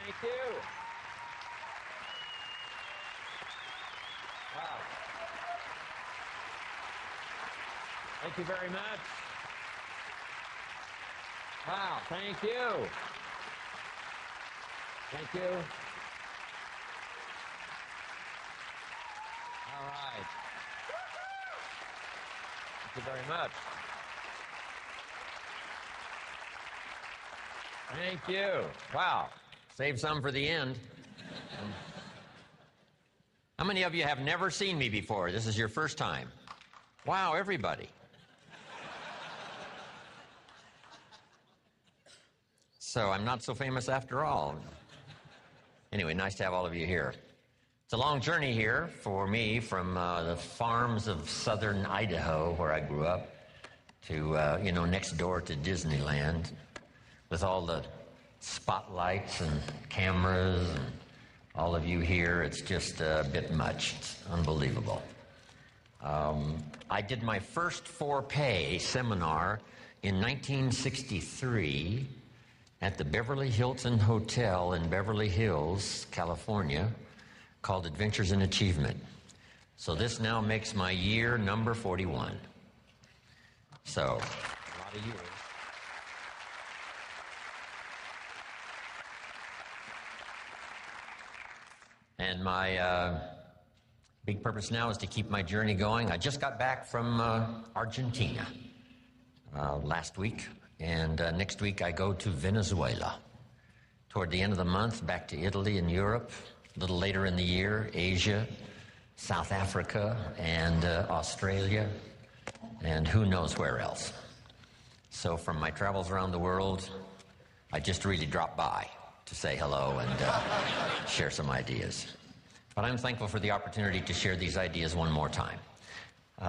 Thank you. Wow. Thank you very much. Wow, thank you. Thank you. All right. Thank you very much. Thank you. Wow. Save some for the end. How many of you have never seen me before? This is your first time. Wow, everybody. So I'm not so famous after all. Anyway, nice to have all of you here. It's a long journey here for me from the farms of southern Idaho, where I grew up, to, next door to Disneyland, with all the spotlights and cameras and all of you here. It's just a bit much. It's unbelievable. I did my first four-pay seminar in 1963 at the Beverly Hilton Hotel in Beverly Hills, California, called Adventures in Achievement. So this now makes my year number 41. So, a lot of years. And my big purpose now is to keep my journey going. I just got back from Argentina last week, and next week I go to Venezuela. Toward the end of the month, back to Italy and Europe. A little later in the year, Asia, South Africa, and Australia, and who knows where else. So from my travels around the world, I just really dropped by to say hello and share some ideas. But I'm thankful for the opportunity to share these ideas one more time.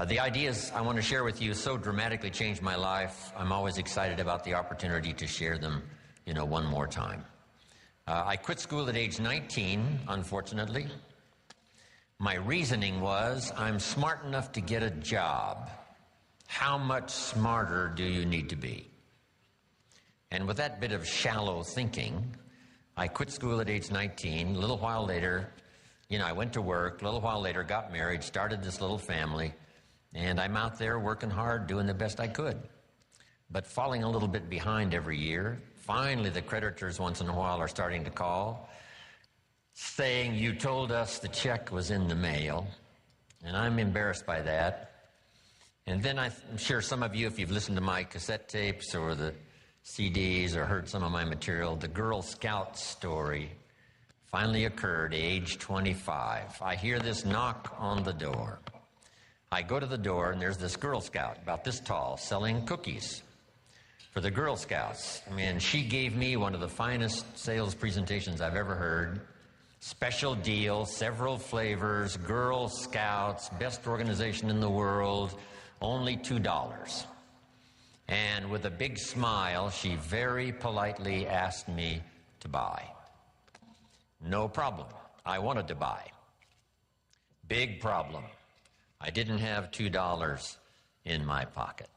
The ideas I want to share with you so dramatically changed my life. I'm always excited about the opportunity to share them, one more time. I quit school at age 19, unfortunately. My reasoning was, I'm smart enough to get a job. How much smarter do you need to be? And with that bit of shallow thinking, I quit school at age 19. A little while later, I went to work. A little while later, got married, started this little family. And I'm out there working hard, doing the best I could. But falling a little bit behind every year. Finally, the creditors once in a while are starting to call, saying, you told us the check was in the mail. And I'm embarrassed by that. And then I'm sure some of you, if you've listened to my cassette tapes or the CDs or heard some of my material, the Girl Scout story finally occurred, age 25. I hear this knock on the door. I go to the door, and there's this Girl Scout, about this tall, selling cookies for the Girl Scouts. She gave me one of the finest sales presentations I've ever heard. Special deal, several flavors, Girl Scouts, best organization in the world, only $2. And with a big smile, she very politely asked me to buy. No problem. I wanted to buy. Big problem. I didn't have $2 in my pocket.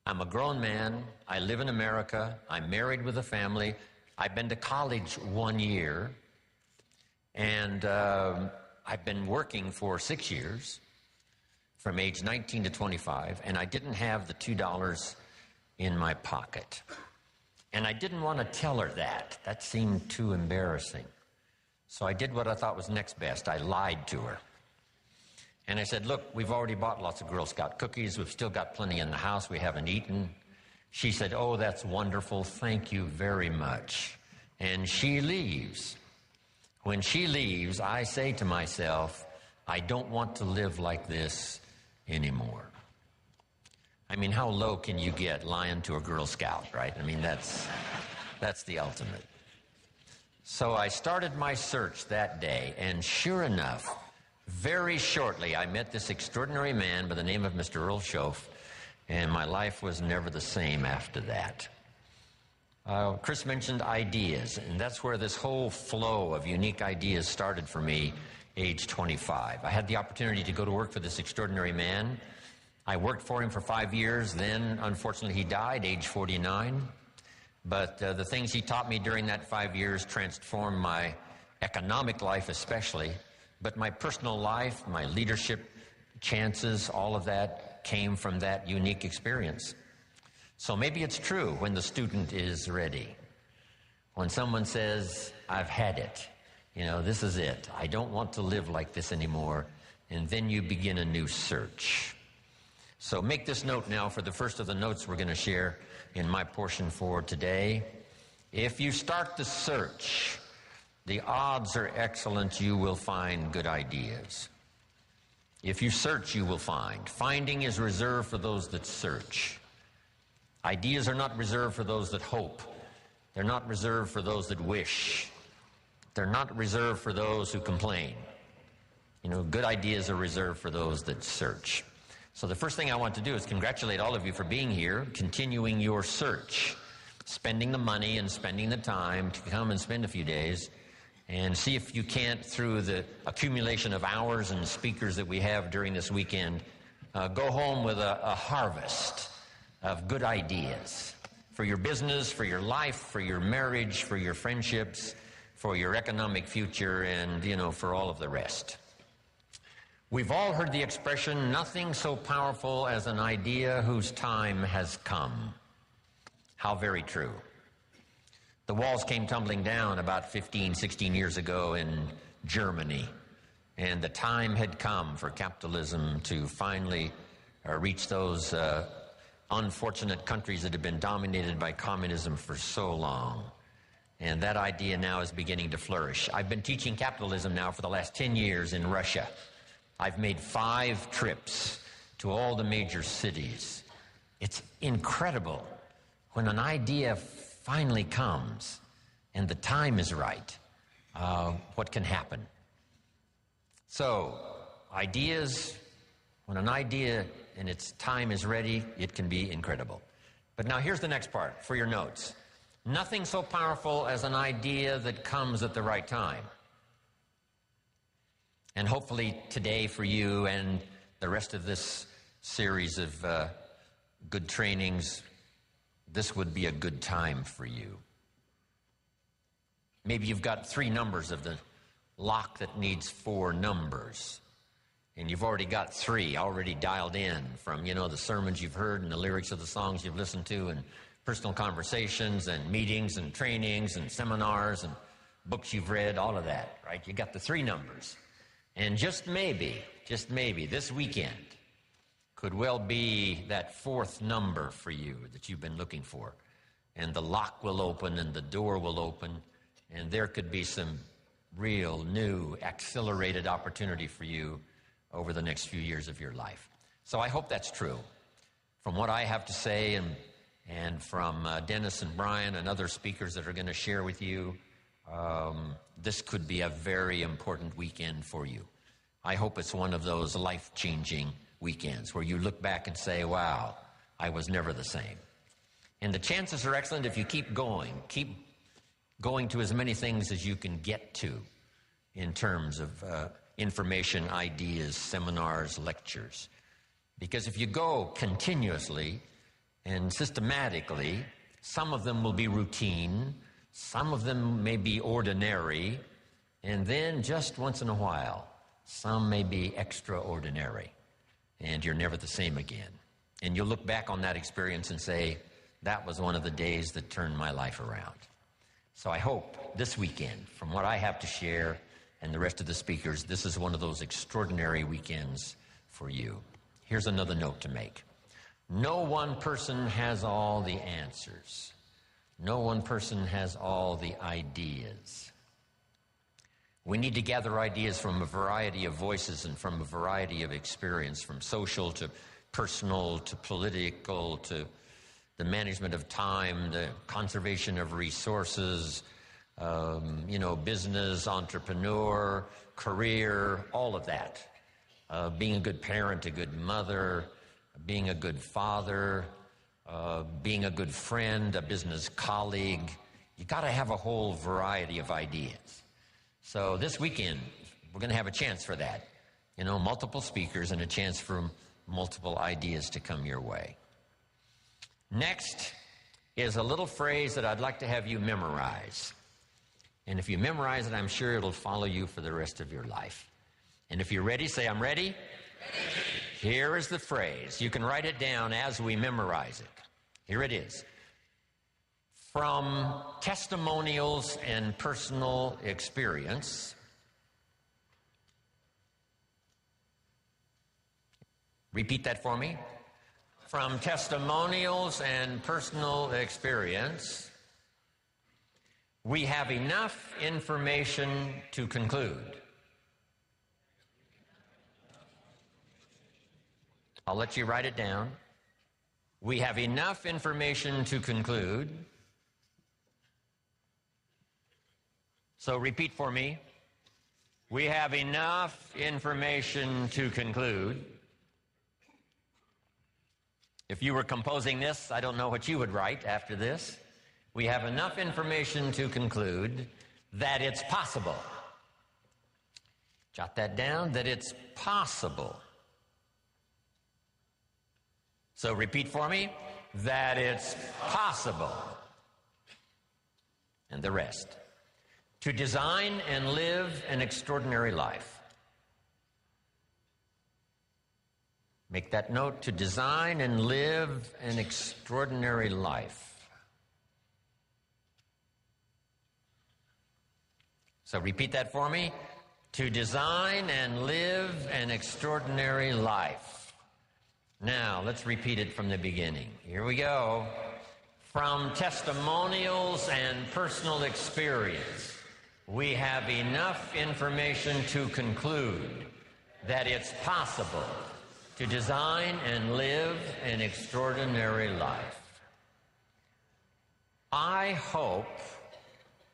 I'm a grown man. I live in America. I'm married with a family. I've been to college 1 year. And I've been working for 6 years, from age 19 to 25, and I didn't have the $2 in my pocket. And I didn't want to tell her that. That seemed too embarrassing. So I did what I thought was next best. I lied to her. And I said, look, we've already bought lots of Girl Scout cookies. We've still got plenty in the house we haven't eaten. She said, oh, that's wonderful. Thank you very much. And she leaves. When she leaves, I say to myself, I don't want to live like this anymore. How low can you get lying to a Girl Scout, right? That's the ultimate. So I started my search that day, and sure enough, very shortly, I met this extraordinary man by the name of Mr. Earl Shoaff, and my life was never the same after that. Chris mentioned ideas, and that's where this whole flow of unique ideas started for me, age 25. I had the opportunity to go to work for this extraordinary man. I worked for him for 5 years. Then, unfortunately, he died, age 49. But the things he taught me during that 5 years transformed my economic life especially, but my personal life, my leadership chances, all of that came from that unique experience. So maybe it's true when the student is ready. When someone says, I've had it, this is it. I don't want to live like this anymore. And then you begin a new search. So make this note now for the first of the notes we're going to share in my portion for today. If you start the search, the odds are excellent you will find good ideas. If you search, you will find. Finding is reserved for those that search. Ideas are not reserved for those that hope. They're not reserved for those that wish. They're not reserved for those who complain. Good ideas are reserved for those that search. So the first thing I want to do is congratulate all of you for being here, continuing your search, spending the money and spending the time to come and spend a few days and see if you can't, through the accumulation of hours and speakers that we have during this weekend, go home with a harvest of good ideas for your business, for your life, for your marriage, for your friendships, for your economic future, and, for all of the rest. We've all heard the expression, nothing so powerful as an idea whose time has come. How very true. The walls came tumbling down about 15, 16 years ago in Germany, and the time had come for capitalism to finally reach those unfortunate countries that have been dominated by communism for so long. And that idea now is beginning to flourish. I've been teaching capitalism now for the last 10 years in Russia. I've made 5 trips to all the major cities. It's incredible when an idea finally comes and the time is right, what can happen. So, ideas, when an idea and its time is ready, it can be incredible. But now here's the next part for your notes. Nothing so powerful as an idea that comes at the right time. And hopefully today for you and the rest of this series of good trainings, this would be a good time for you. Maybe you've got 3 numbers of the lock that needs 4 numbers. And you've already got 3 already dialed in from, the sermons you've heard and the lyrics of the songs you've listened to and personal conversations and meetings and trainings and seminars and books you've read, all of that, right? You got the 3 numbers. And just maybe, this weekend could well be that 4th number for you that you've been looking for. And the lock will open and the door will open, and there could be some real new accelerated opportunity for you over the next few years of your life. So I hope that's true. From what I have to say and from Dennis and Brian and other speakers that are going to share with you, this could be a very important weekend for you. I hope it's one of those life-changing weekends where you look back and say, wow, I was never the same. And the chances are excellent if you keep going to as many things as you can get to in terms of information, ideas, seminars, lectures. Because if you go continuously and systematically, some of them will be routine, some of them may be ordinary, and then just once in a while, some may be extraordinary, and you're never the same again. And you'll look back on that experience and say, that was one of the days that turned my life around. So I hope this weekend, from what I have to share and the rest of the speakers, this is one of those extraordinary weekends for you. Here's another note to make. No one person has all the answers. No one person has all the ideas. We need to gather ideas from a variety of voices and from a variety of experience, from social to personal to political to the management of time, the conservation of resources, business, entrepreneur, career, all of that. Being a good parent, a good mother, being a good father, being a good friend, a business colleague. You got to have a whole variety of ideas. So this weekend, we're going to have a chance for that. Multiple speakers and a chance for multiple ideas to come your way. Next, is a little phrase that I'd like to have you memorize. And if you memorize it, I'm sure it'll follow you for the rest of your life. And if you're ready, say, I'm ready. Ready. Here is the phrase. You can write it down as we memorize it. Here it is. From testimonials and personal experience, repeat that for me. From testimonials and personal experience, we have enough information to conclude. I'll let you write it down. We have enough information to conclude. So repeat for me. We have enough information to conclude. If you were composing this, I don't know what you would write after this. We have enough information to conclude that it's possible. Jot that down, that it's possible. So repeat for me, that it's possible. And the rest. To design and live an extraordinary life. Make that note, to design and live an extraordinary life. So repeat that for me. To design and live an extraordinary life. Now, let's repeat it from the beginning. Here we go. From testimonials and personal experience, we have enough information to conclude that it's possible to design and live an extraordinary life. I hope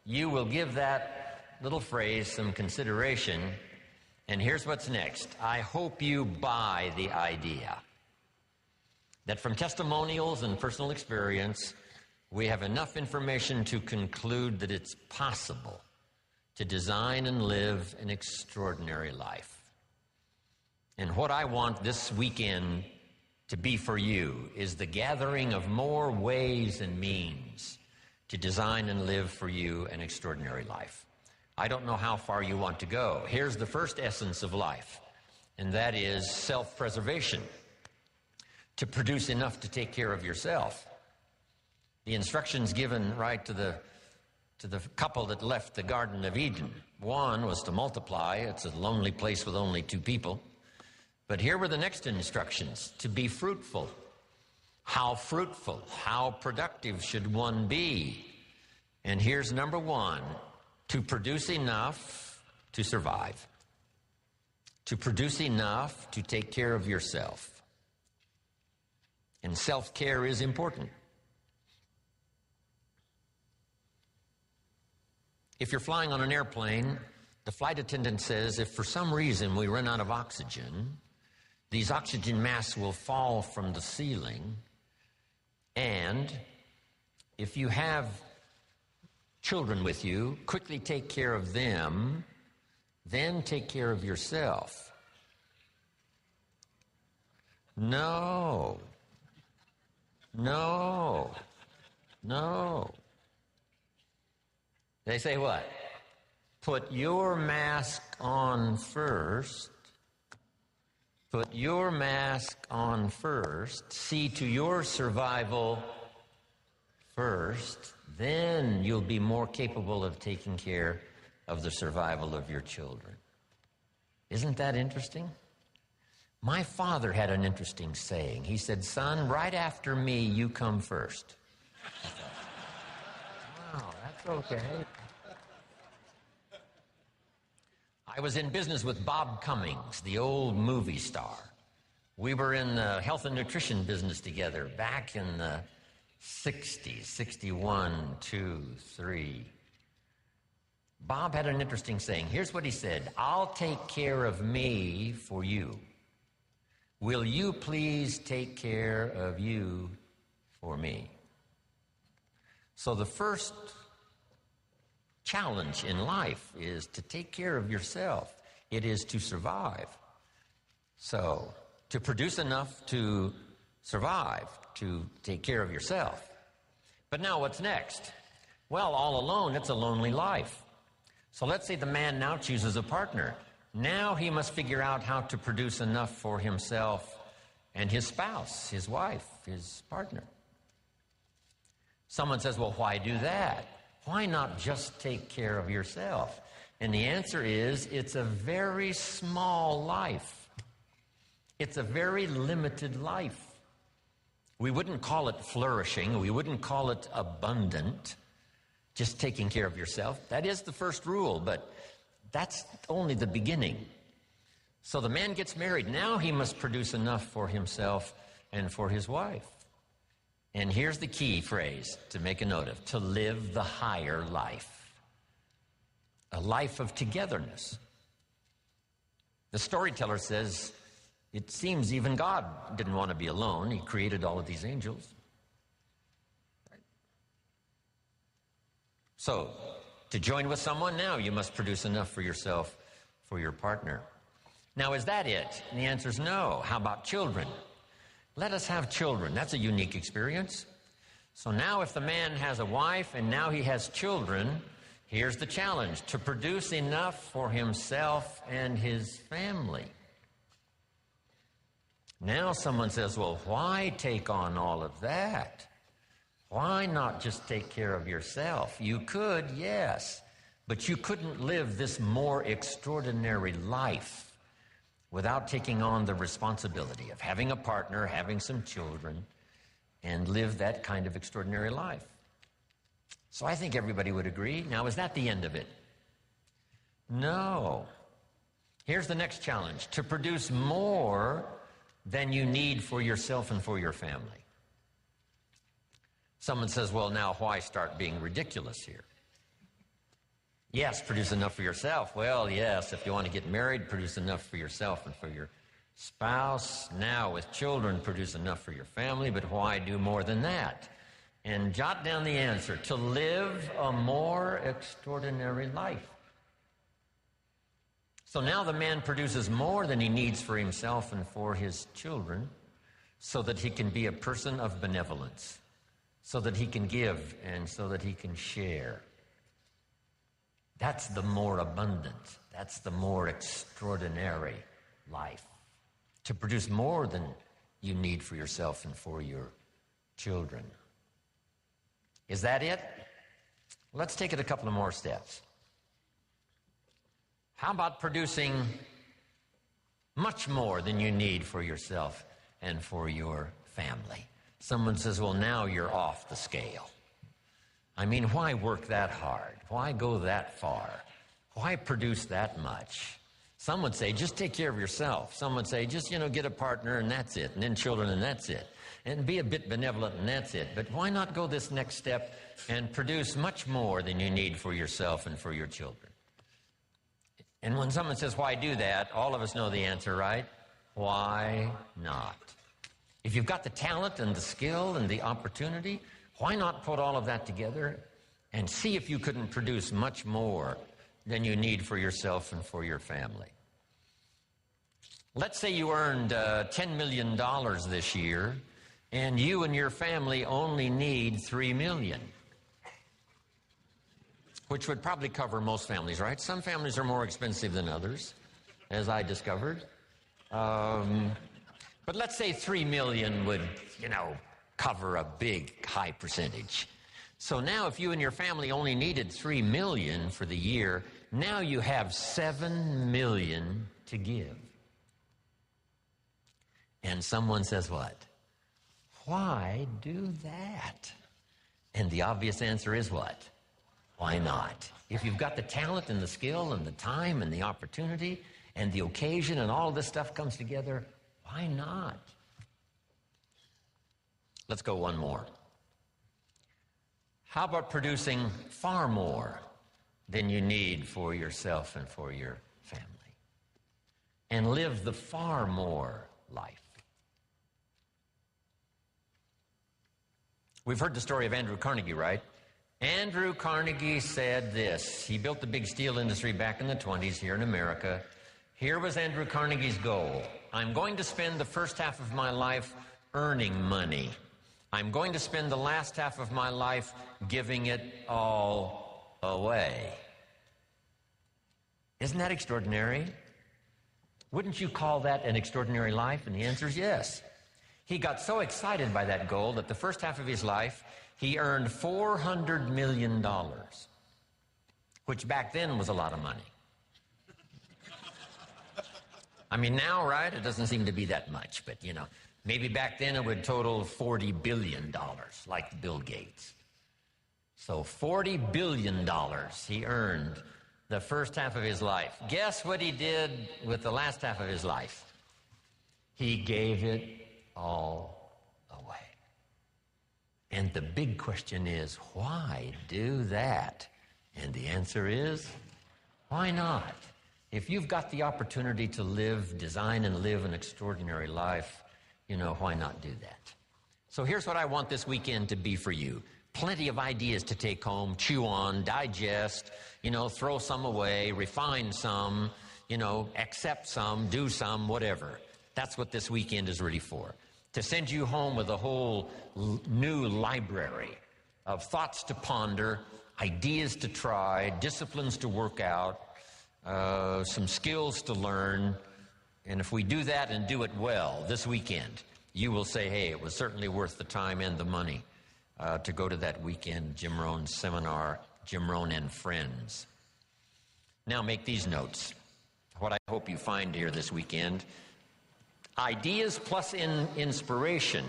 you will give that little phrase some consideration, and here's what's next. I hope you buy the idea that from testimonials and personal experience, we have enough information to conclude that it's possible to design and live an extraordinary life. And what I want this weekend to be for you is the gathering of more ways and means to design and live for you an extraordinary life. I don't know how far you want to go. Here's the first essence of life, and that is self-preservation. To produce enough to take care of yourself. The instructions given right to the couple that left the Garden of Eden. One was to multiply. It's a lonely place with only two people. But here were the next instructions, to be fruitful. How fruitful, how productive should one be? And here's number one, to produce enough to survive. To produce enough to take care of yourself. And self-care is important. If you're flying on an airplane, the flight attendant says if for some reason we run out of oxygen, these oxygen masks will fall from the ceiling, and if you have children with you, quickly take care of them, then take care of yourself. No. They say what? Put your mask on first. Put your mask on first. See to your survival first. Then you'll be more capable of taking care of the survival of your children. Isn't that interesting? My father had an interesting saying. He said, son, right after me, you come first. I thought, wow, that's okay. I was in business with Bob Cummings, the old movie star. We were in the health and nutrition business together back in the 60s, 61, 2, 3. Bob had an interesting saying. Here's what he said, I'll take care of me for you. Will you please take care of you for me? So the first challenge in life is to take care of yourself. It is to survive. So to produce enough to survive, to take care of yourself. But now what's next? Well, all alone, it's a lonely life. So let's say the man now chooses a partner. Now he must figure out how to produce enough for himself and his spouse, his wife, his partner. Someone says, well, why do that? Why not just take care of yourself? And the answer is, it's a very small life. It's a very limited life. We wouldn't call it flourishing. We wouldn't call it abundant. Just taking care of yourself. That is the first rule, but that's only the beginning. So the man gets married. Now he must produce enough for himself and for his wife. And here's the key phrase to make a note of: to live the higher life. A life of togetherness. The storyteller says, it seems even God didn't want to be alone. He created all of these angels. So, to join with someone now, you must produce enough for yourself, for your partner. Now, is that it? And the answer is no. How about children? Let us have children. That's a unique experience. So now if the man has a wife and now he has children, here's the challenge: to produce enough for himself and his family. Now someone says, well, why take on all of that? Why not just take care of yourself? You could, yes, but you couldn't live this more extraordinary life without taking on the responsibility of having a partner, having some children, and live that kind of extraordinary life. So I think everybody would agree. Now, is that the end of it? No. Here's the next challenge: to produce more than you need for yourself and for your family. Someone says, well, now why start being ridiculous here? Yes, produce enough for yourself. Well, yes, if you want to get married, produce enough for yourself and for your spouse. Now, with children, produce enough for your family, but why do more than that? And jot down the answer: to live a more extraordinary life. So now the man produces more than he needs for himself and for his children, so that he can be a person of benevolence, so that he can give and so that he can share. That's the more abundant, that's the more extraordinary life. To produce more than you need for yourself and for your children. Is that it? Let's take it a couple of more steps. How about producing much more than you need for yourself and for your family? Someone says, well, now you're off the scale. I mean, why work that hard? Why go that far? Why produce that much? Some would say, just take care of yourself. Some would say, just, get a partner and that's it, and then children and that's it. And be a bit benevolent and that's it. But why not go this next step and produce much more than you need for yourself and for your children? And when someone says, why do that? All of us know the answer, right? Why not? If you've got the talent and the skill and the opportunity, why not put all of that together and see if you couldn't produce much more than you need for yourself and for your family? Let's say you earned $10 million this year, and you and your family only need $3 million. Which would probably cover most families, right? Some families are more expensive than others, as I discovered. But let's say $3 million would, cover a big, high percentage. So now if you and your family only needed $3 million for the year, now you have $7 million to give. And someone says what? Why do that? And the obvious answer is what? Why not? If you've got the talent and the skill and the time and the opportunity and the occasion and all this stuff comes together, why not? Let's go one more. How about producing far more than you need for yourself and for your family? And live the far more life. We've heard the story of Andrew Carnegie, right? Andrew Carnegie said this. He built the big steel industry back in the 20s here in America. Here was Andrew Carnegie's goal. I'm going to spend the first half of my life earning money. I'm going to spend the last half of my life giving it all away. Isn't that extraordinary? Wouldn't you call that an extraordinary life? And the answer is yes. He got so excited by that goal that the first half of his life, he earned $400 million, which back then was a lot of money. I mean, now, right, it doesn't seem to be that much, but, you know, maybe back then it would total $40 billion, like Bill Gates. So $40 billion he earned the first half of his life. Guess what he did with the last half of his life? He gave it all away. And the big question is, why do that? And the answer is, why not? If you've got the opportunity to live, design and live an extraordinary life, you know, why not do that? So here's what I want this weekend to be for you. Plenty of ideas to take home, chew on, digest, you know, throw some away, refine some, you know, accept some, do some, whatever. That's what this weekend is really for. To send you home with a whole new library of thoughts to ponder, ideas to try, disciplines to work out, some skills to learn. And if we do that and do it well this weekend, you will say, hey, it was certainly worth the time and the money to go to that weekend Jim Rohn seminar, Jim Rohn and Friends. Now make these notes. What I hope you find here this weekend: ideas plus inspiration.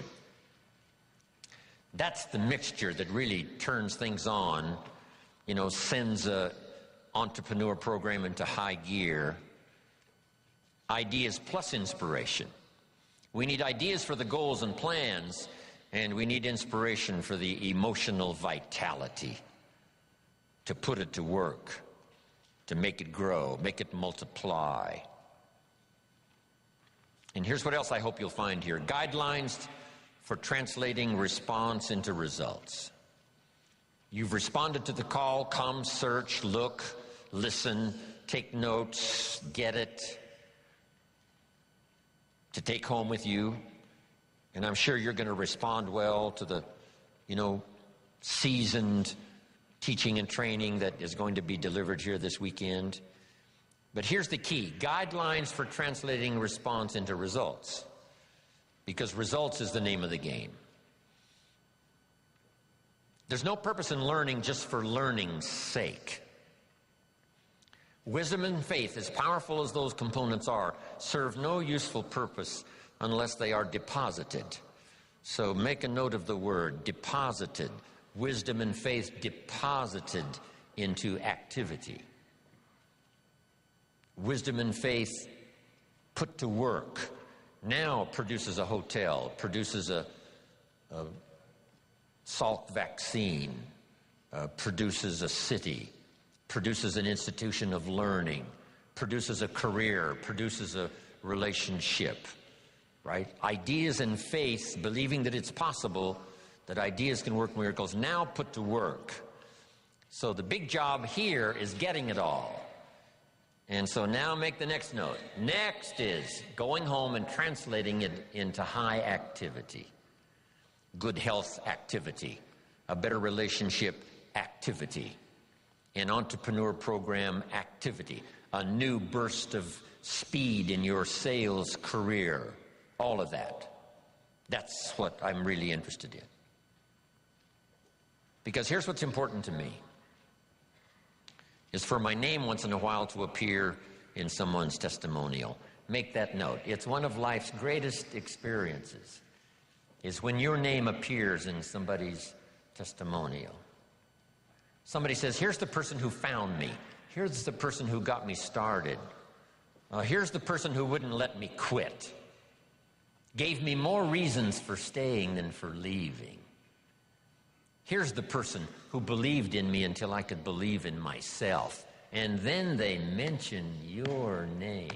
That's the mixture that really turns things on, you know, sends a entrepreneur program into high gear. Ideas plus inspiration. We need ideas for the goals and plans, and we need inspiration for the emotional vitality to put it to work, to make it grow, make it multiply. And here's what else I hope you'll find here: guidelines for translating response into results. You've responded to the call. Come, search, look, listen, take notes, get it, to take home with you. And I'm sure you're going to respond well to the, you know, seasoned teaching and training that is going to be delivered here this weekend. But here's the key: guidelines for translating response into results. Because results is the name of the game. There's no purpose in learning just for learning's sake. Wisdom and faith, as powerful as those components are, serve no useful purpose unless they are deposited. So make a note of the word deposited. Wisdom and faith deposited into activity. Wisdom and faith put to work now produces a hotel, produces a Salk vaccine, produces a city, produces an institution of learning, produces a career, produces a relationship, right? Ideas and faith, believing that it's possible, that ideas can work miracles, now put to work. So the big job here is getting it all. And so now make the next note. Next is going home and translating it into high activity. Good health activity, a better relationship activity, an entrepreneur program activity, a new burst of speed in your sales career, all of that. That's what I'm really interested in. Because here's what's important to me, is for my name once in a while to appear in someone's testimonial. Make that note. It's one of life's greatest experiences, is when your name appears in somebody's testimonial. Somebody says, here's the person who found me. Here's the person who got me started. Here's the person who wouldn't let me quit. Gave me more reasons for staying than for leaving. Here's the person who believed in me until I could believe in myself. And then they mention your name.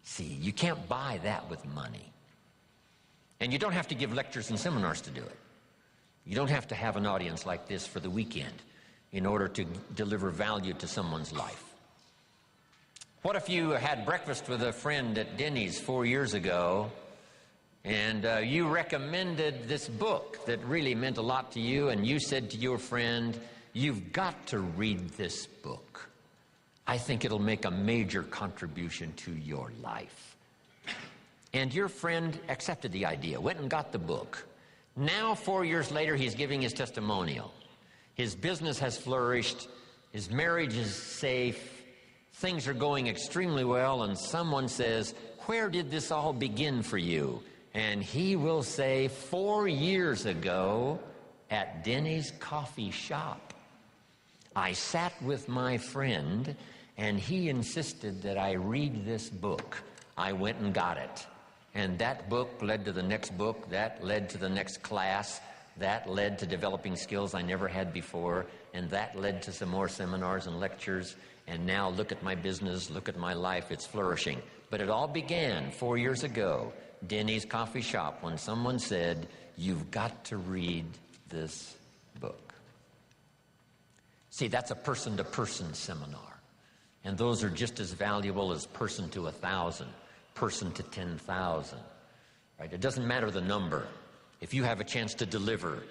See, you can't buy that with money. And you don't have to give lectures and seminars to do it. You don't have to have an audience like this for the weekend in order to deliver value to someone's life. What if you had breakfast with a friend at Pennies 4 years ago, And you recommended this book that really meant a lot to you, and you said to your friend, you've got to read this book. I think it'll make a major contribution to your life. And your friend accepted the idea, went and got the book. Now, 4 years later, he's giving his testimonial. His business has flourished. His marriage is safe. Things are going extremely well, and someone says, where did this all begin for you? And he will say, 4 years ago at Denny's coffee shop, I sat with my friend and he insisted that I read this book. I went and got it. And that book led to the next book, that led to the next class, that led to developing skills I never had before, and that led to some more seminars and lectures. And now look at my business, look at my life, it's flourishing. But it all began 4 years ago, Denny's coffee shop, when someone said, you've got to read this book. See, that's a person-to-person seminar. And those are just as valuable as person to 1,000, person to 10,000. Right? It doesn't matter the number. If you have a chance to deliver,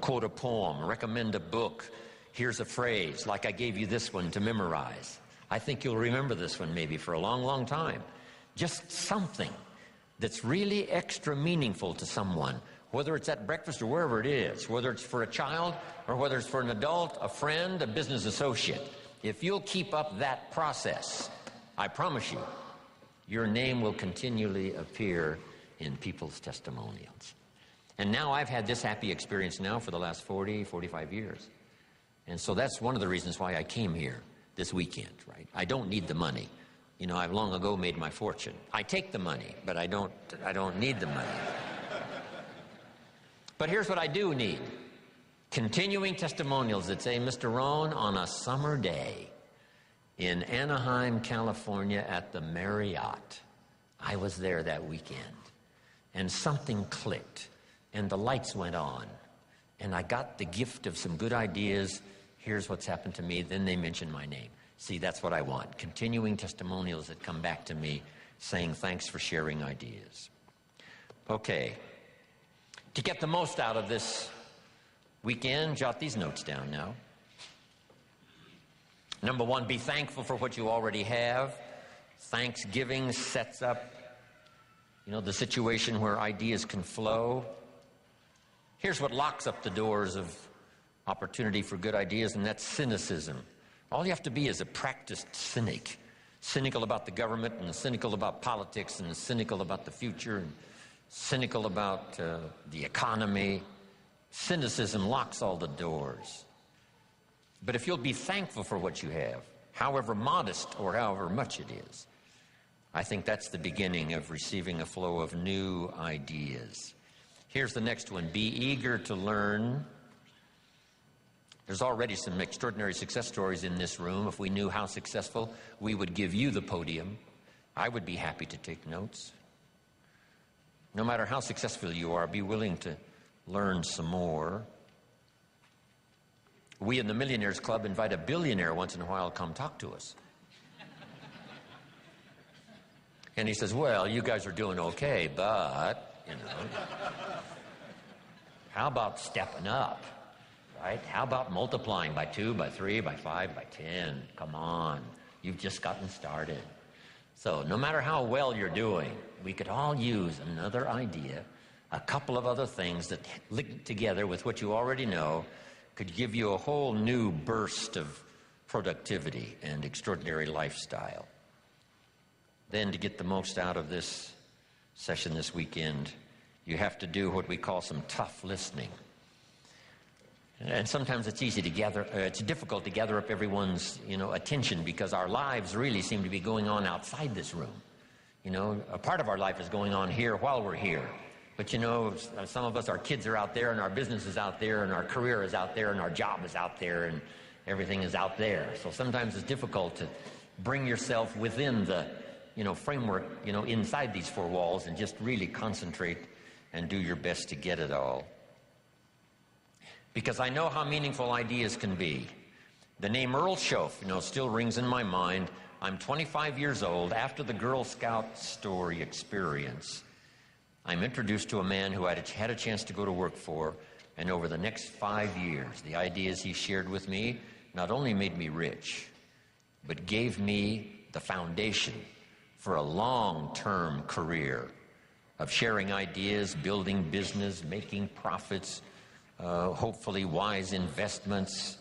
quote a poem, recommend a book, here's a phrase, like I gave you this one to memorize. I think you'll remember this one maybe for a long, long time. Just something that's really extra meaningful to someone, whether it's at breakfast or wherever it is, whether it's for a child or whether it's for an adult, a friend, a business associate. If you'll keep up that process, I promise you, your name will continually appear in people's testimonials. And now I've had this happy experience now for the last 40, 45 years. And so that's one of the reasons why I came here this weekend, right? I don't need the money. I've long ago made my fortune. I take the money, but I don't need the money. But here's what I do need. Continuing testimonials that say, Mr. Rohn, on a summer day in Anaheim, California at the Marriott, I was there that weekend, and something clicked, and the lights went on, and I got the gift of some good ideas. Here's what's happened to me. Then they mention my name. See, that's what I want. Continuing testimonials that come back to me saying thanks for sharing ideas. Okay. To get the most out of this weekend, jot these notes down now. Number one, be thankful for what you already have. Thanksgiving sets up, the situation where ideas can flow. Here's what locks up the doors of opportunity for good ideas, and that's cynicism. All you have to be is a practiced cynic. Cynical about the government, and cynical about politics, and cynical about the future, and cynical about the economy. Cynicism locks all the doors. But if you'll be thankful for what you have, however modest or however much it is, I think that's the beginning of receiving a flow of new ideas. Here's the next one. Be eager to learn. There's already some extraordinary success stories in this room. If we knew how successful, we would give you the podium. I would be happy to take notes. No matter how successful you are, be willing to learn some more. We in the Millionaires Club invite a billionaire once in a while to come talk to us. And he says, well, you guys are doing okay, but, how about stepping up? Right? How about multiplying by 2, by 3, by 5, by 10? Come on. You've just gotten started. So no matter how well you're doing, we could all use another idea, a couple of other things that linked together with what you already know could give you a whole new burst of productivity and extraordinary lifestyle. Then to get the most out of this session this weekend, you have to do what we call some tough listening. And sometimes it's it's difficult to gather up everyone's, attention, because our lives really seem to be going on outside this room. A part of our life is going on here while we're here. But some of us, our kids are out there, and our business is out there, and our career is out there, and our job is out there, and everything is out there. So sometimes it's difficult to bring yourself within the, framework, inside these four walls, and just really concentrate and do your best to get it all. Because I know how meaningful ideas can be. The name Earl Shoaff, still rings in my mind. I'm 25 years old after the Girl Scout story experience. I'm introduced to a man who I had a chance to go to work for, and over the next 5 years, the ideas he shared with me not only made me rich, but gave me the foundation for a long-term career of sharing ideas, building business, making profits, hopefully wise investments,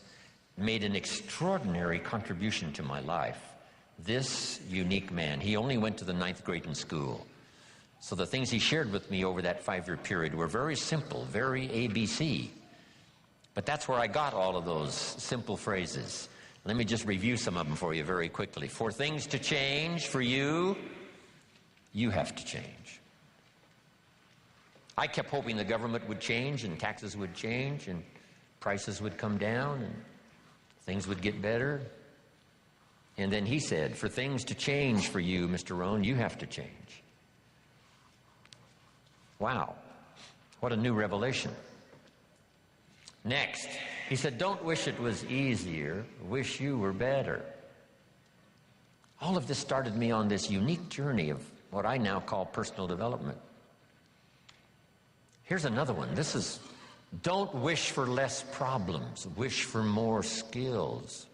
made an extraordinary contribution to my life. This unique man, he only went to the 9th grade in school. So the things he shared with me over that 5-year period were very simple, very ABC. But that's where I got all of those simple phrases. Let me just review some of them for you very quickly. For things to change for you, you have to change. I kept hoping the government would change and taxes would change and prices would come down and things would get better. And then he said, for things to change for you, Mr. Rohn, you have to change. Wow, what a new revelation. Next, he said, don't wish it was easier, wish you were better. All of this started me on this unique journey of what I now call personal development. Here's another one. This is, don't wish for less problems, wish for more skills.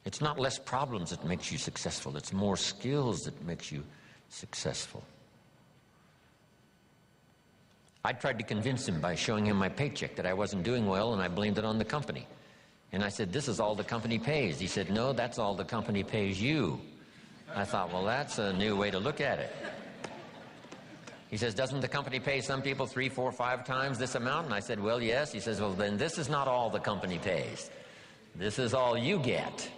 It's not less problems that makes you successful, it's more skills that makes you successful. I tried to convince him by showing him my paycheck that I wasn't doing well, and I blamed it on the company. And I said, this is all the company pays. He said, no, that's all the company pays you. I thought, well, that's a new way to look at it. He says, doesn't the company pay some people 3, 4, 5 times this amount? And I said, well, yes. He says, well, then this is not all the company pays. This is all you get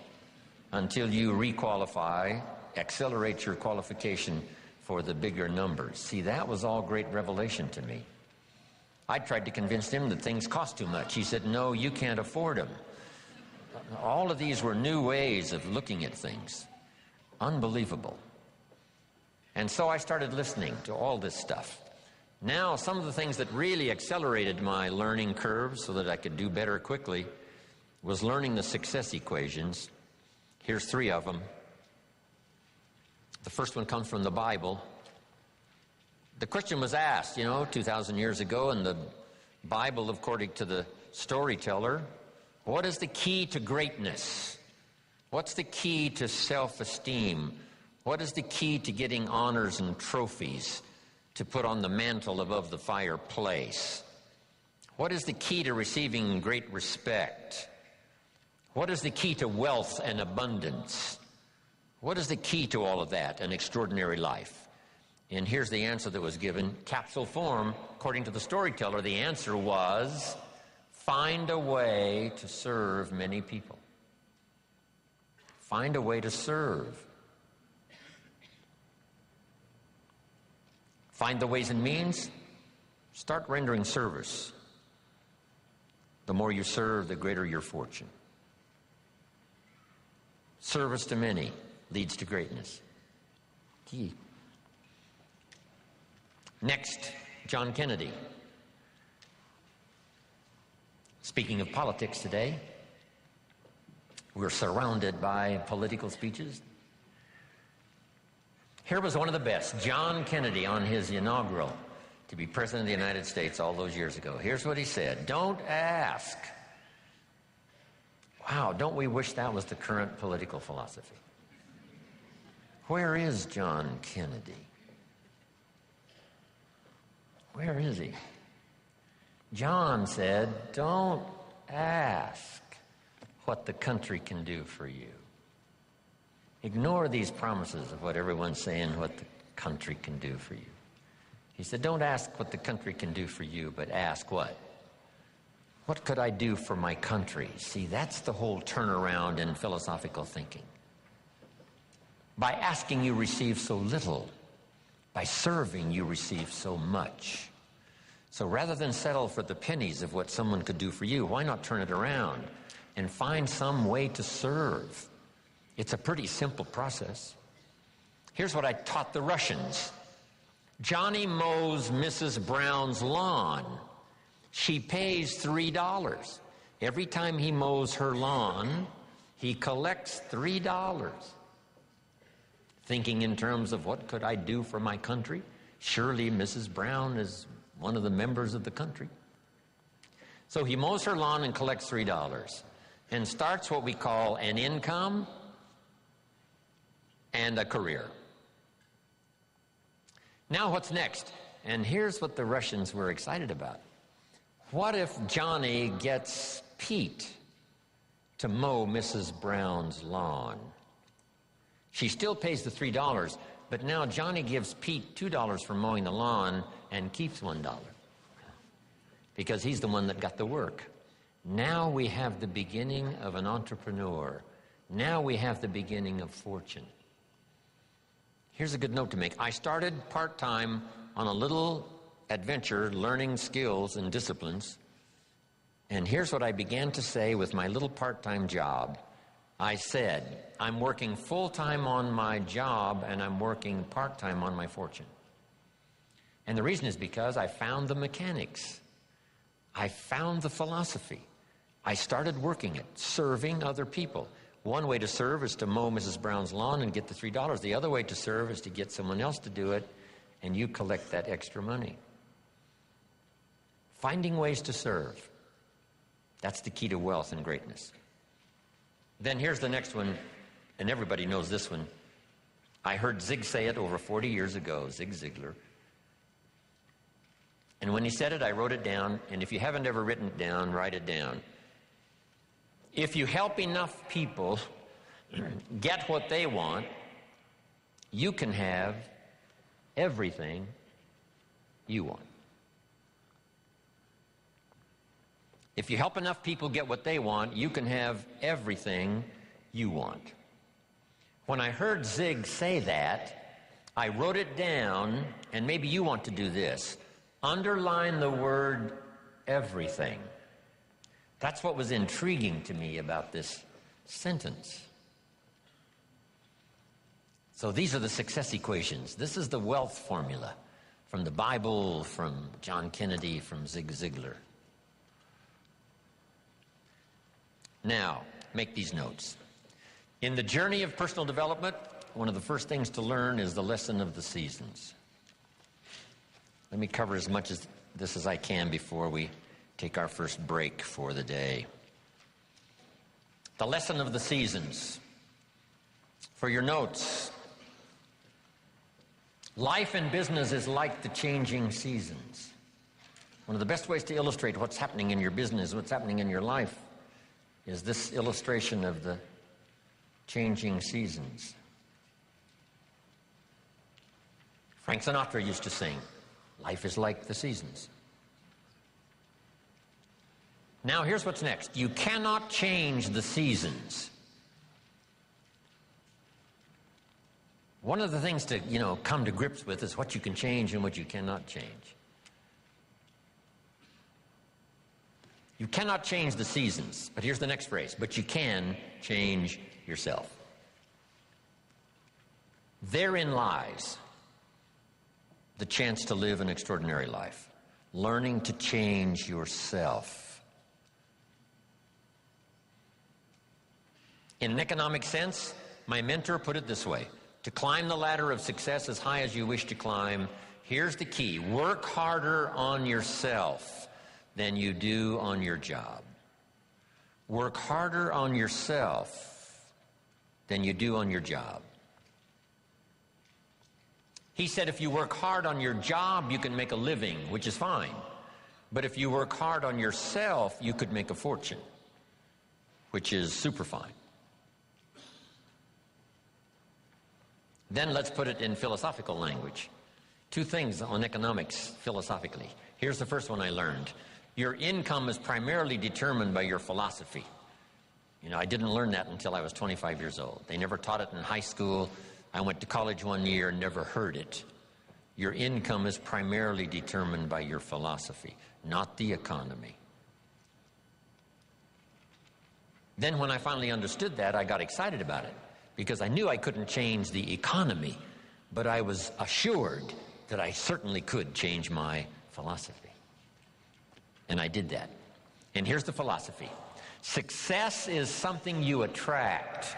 until you requalify, accelerate your qualification for the bigger numbers. See, that was all great revelation to me. I tried to convince him that things cost too much. He said, no, you can't afford them. All of these were new ways of looking at things. Unbelievable. And so I started listening to all this stuff. Now, some of the things that really accelerated my learning curve so that I could do better quickly was learning the success equations. Here's 3 of them. The first one comes from the Bible. The question was asked, 2,000 years ago in the Bible, according to the storyteller, what is the key to greatness? What's the key to self-esteem? What is the key to getting honors and trophies to put on the mantle above the fireplace? What is the key to receiving great respect? What is the key to wealth and abundance? What is the key to all of that? An extraordinary life. And here's the answer that was given. Capsule form, according to the storyteller, the answer was, find a way to serve many people. Find a way to serve. Find the ways and means. Start rendering service. The more you serve, the greater your fortune. Service to many leads to greatness. Key. Next, John Kennedy. Speaking of politics today, we're surrounded by political speeches. Here was one of the best, John Kennedy, on his inaugural to be President of the United States all those years ago. Here's what he said, don't ask. Wow, don't we wish that was the current political philosophy? Where is John Kennedy? Where is he? John said, don't ask what the country can do for you. Ignore these promises of what everyone's saying, what the country can do for you. He said, don't ask what the country can do for you, but ask what? What could I do for my country? See, that's the whole turnaround in philosophical thinking. By asking, you receive so little. By serving, you receive so much. So rather than settle for the pennies of what someone could do for you, why not turn it around and find some way to serve? It's a pretty simple process. Here's what I taught the Russians. Johnny mows Mrs. Brown's lawn. She pays $3. Every time he mows her lawn, he collects $3. Thinking in terms of what could I do for my country? Surely Mrs. Brown is one of the members of the country. So he mows her lawn and collects $3 and starts what we call an income and a career. Now what's next? And here's what the Russians were excited about. What if Johnny gets Pete to mow Mrs. Brown's lawn? She still pays the $3, but now Johnny gives Pete $2 for mowing the lawn and keeps $1 because he's the one that got the work. Now we have the beginning of an entrepreneur. Now we have the beginning of fortune. Here's a good note to make. I started part-time on a little adventure learning skills and disciplines, and here's what I began to say with my little part-time job. I said, I'm working full-time on my job and I'm working part-time on my fortune. And the reason is because I found the mechanics. I found the philosophy. I started working it, serving other people. One way to serve is to mow Mrs. Brown's lawn and get the $3. The other way to serve is to get someone else to do it, and you collect that extra money. Finding ways to serve. That's the key to wealth and greatness. Then here's the next one, and everybody knows this one. I heard Zig say it over 40 years ago, Zig Ziglar. And when he said it, I wrote it down, and if you haven't ever written it down, write it down. If you help enough people get what they want, you can have everything you want. If you help enough people get what they want, you can have everything you want. When I heard Zig say that, I wrote it down, and maybe you want to do this. Underline the word everything. That's what was intriguing to me about this sentence. So these are the success equations. This is the wealth formula from the Bible, from John Kennedy, from Zig Ziglar. Now, make these notes. In the journey of personal development, one of the first things to learn is the lesson of the seasons. Let me cover as much of this as I can before we take our first break for the day. The lesson of the seasons. For your notes, life and business is like the changing seasons. One of the best ways to illustrate what's happening in your business, what's happening in your life, is this illustration of the changing seasons. Frank Sinatra used to sing, life is like the seasons. Now here's what's next. You cannot change the seasons. One of the things to, come to grips with is what you can change and what you cannot change. You cannot change the seasons, but here's the next phrase, but you can change yourself. Therein lies the chance to live an extraordinary life. Learning to change yourself. In an economic sense, my mentor put it this way. To climb the ladder of success as high as you wish to climb, here's the key. Work harder on yourself than you do on your job. Work harder on yourself than you do on your job. He said if you work hard on your job, you can make a living, which is fine. But if you work hard on yourself, you could make a fortune, which is super fine. Then let's put it in philosophical language. Two things on economics philosophically. Here's the first one I learned. Your income is primarily determined by your philosophy. I didn't learn that until I was 25 years old. They never taught it in high school. I went to college one year and never heard it. Your income is primarily determined by your philosophy, not the economy. Then when I finally understood that, I got excited about it. Because I knew I couldn't change the economy, but I was assured that I certainly could change my philosophy. And I did that. And here's the philosophy. Success is something you attract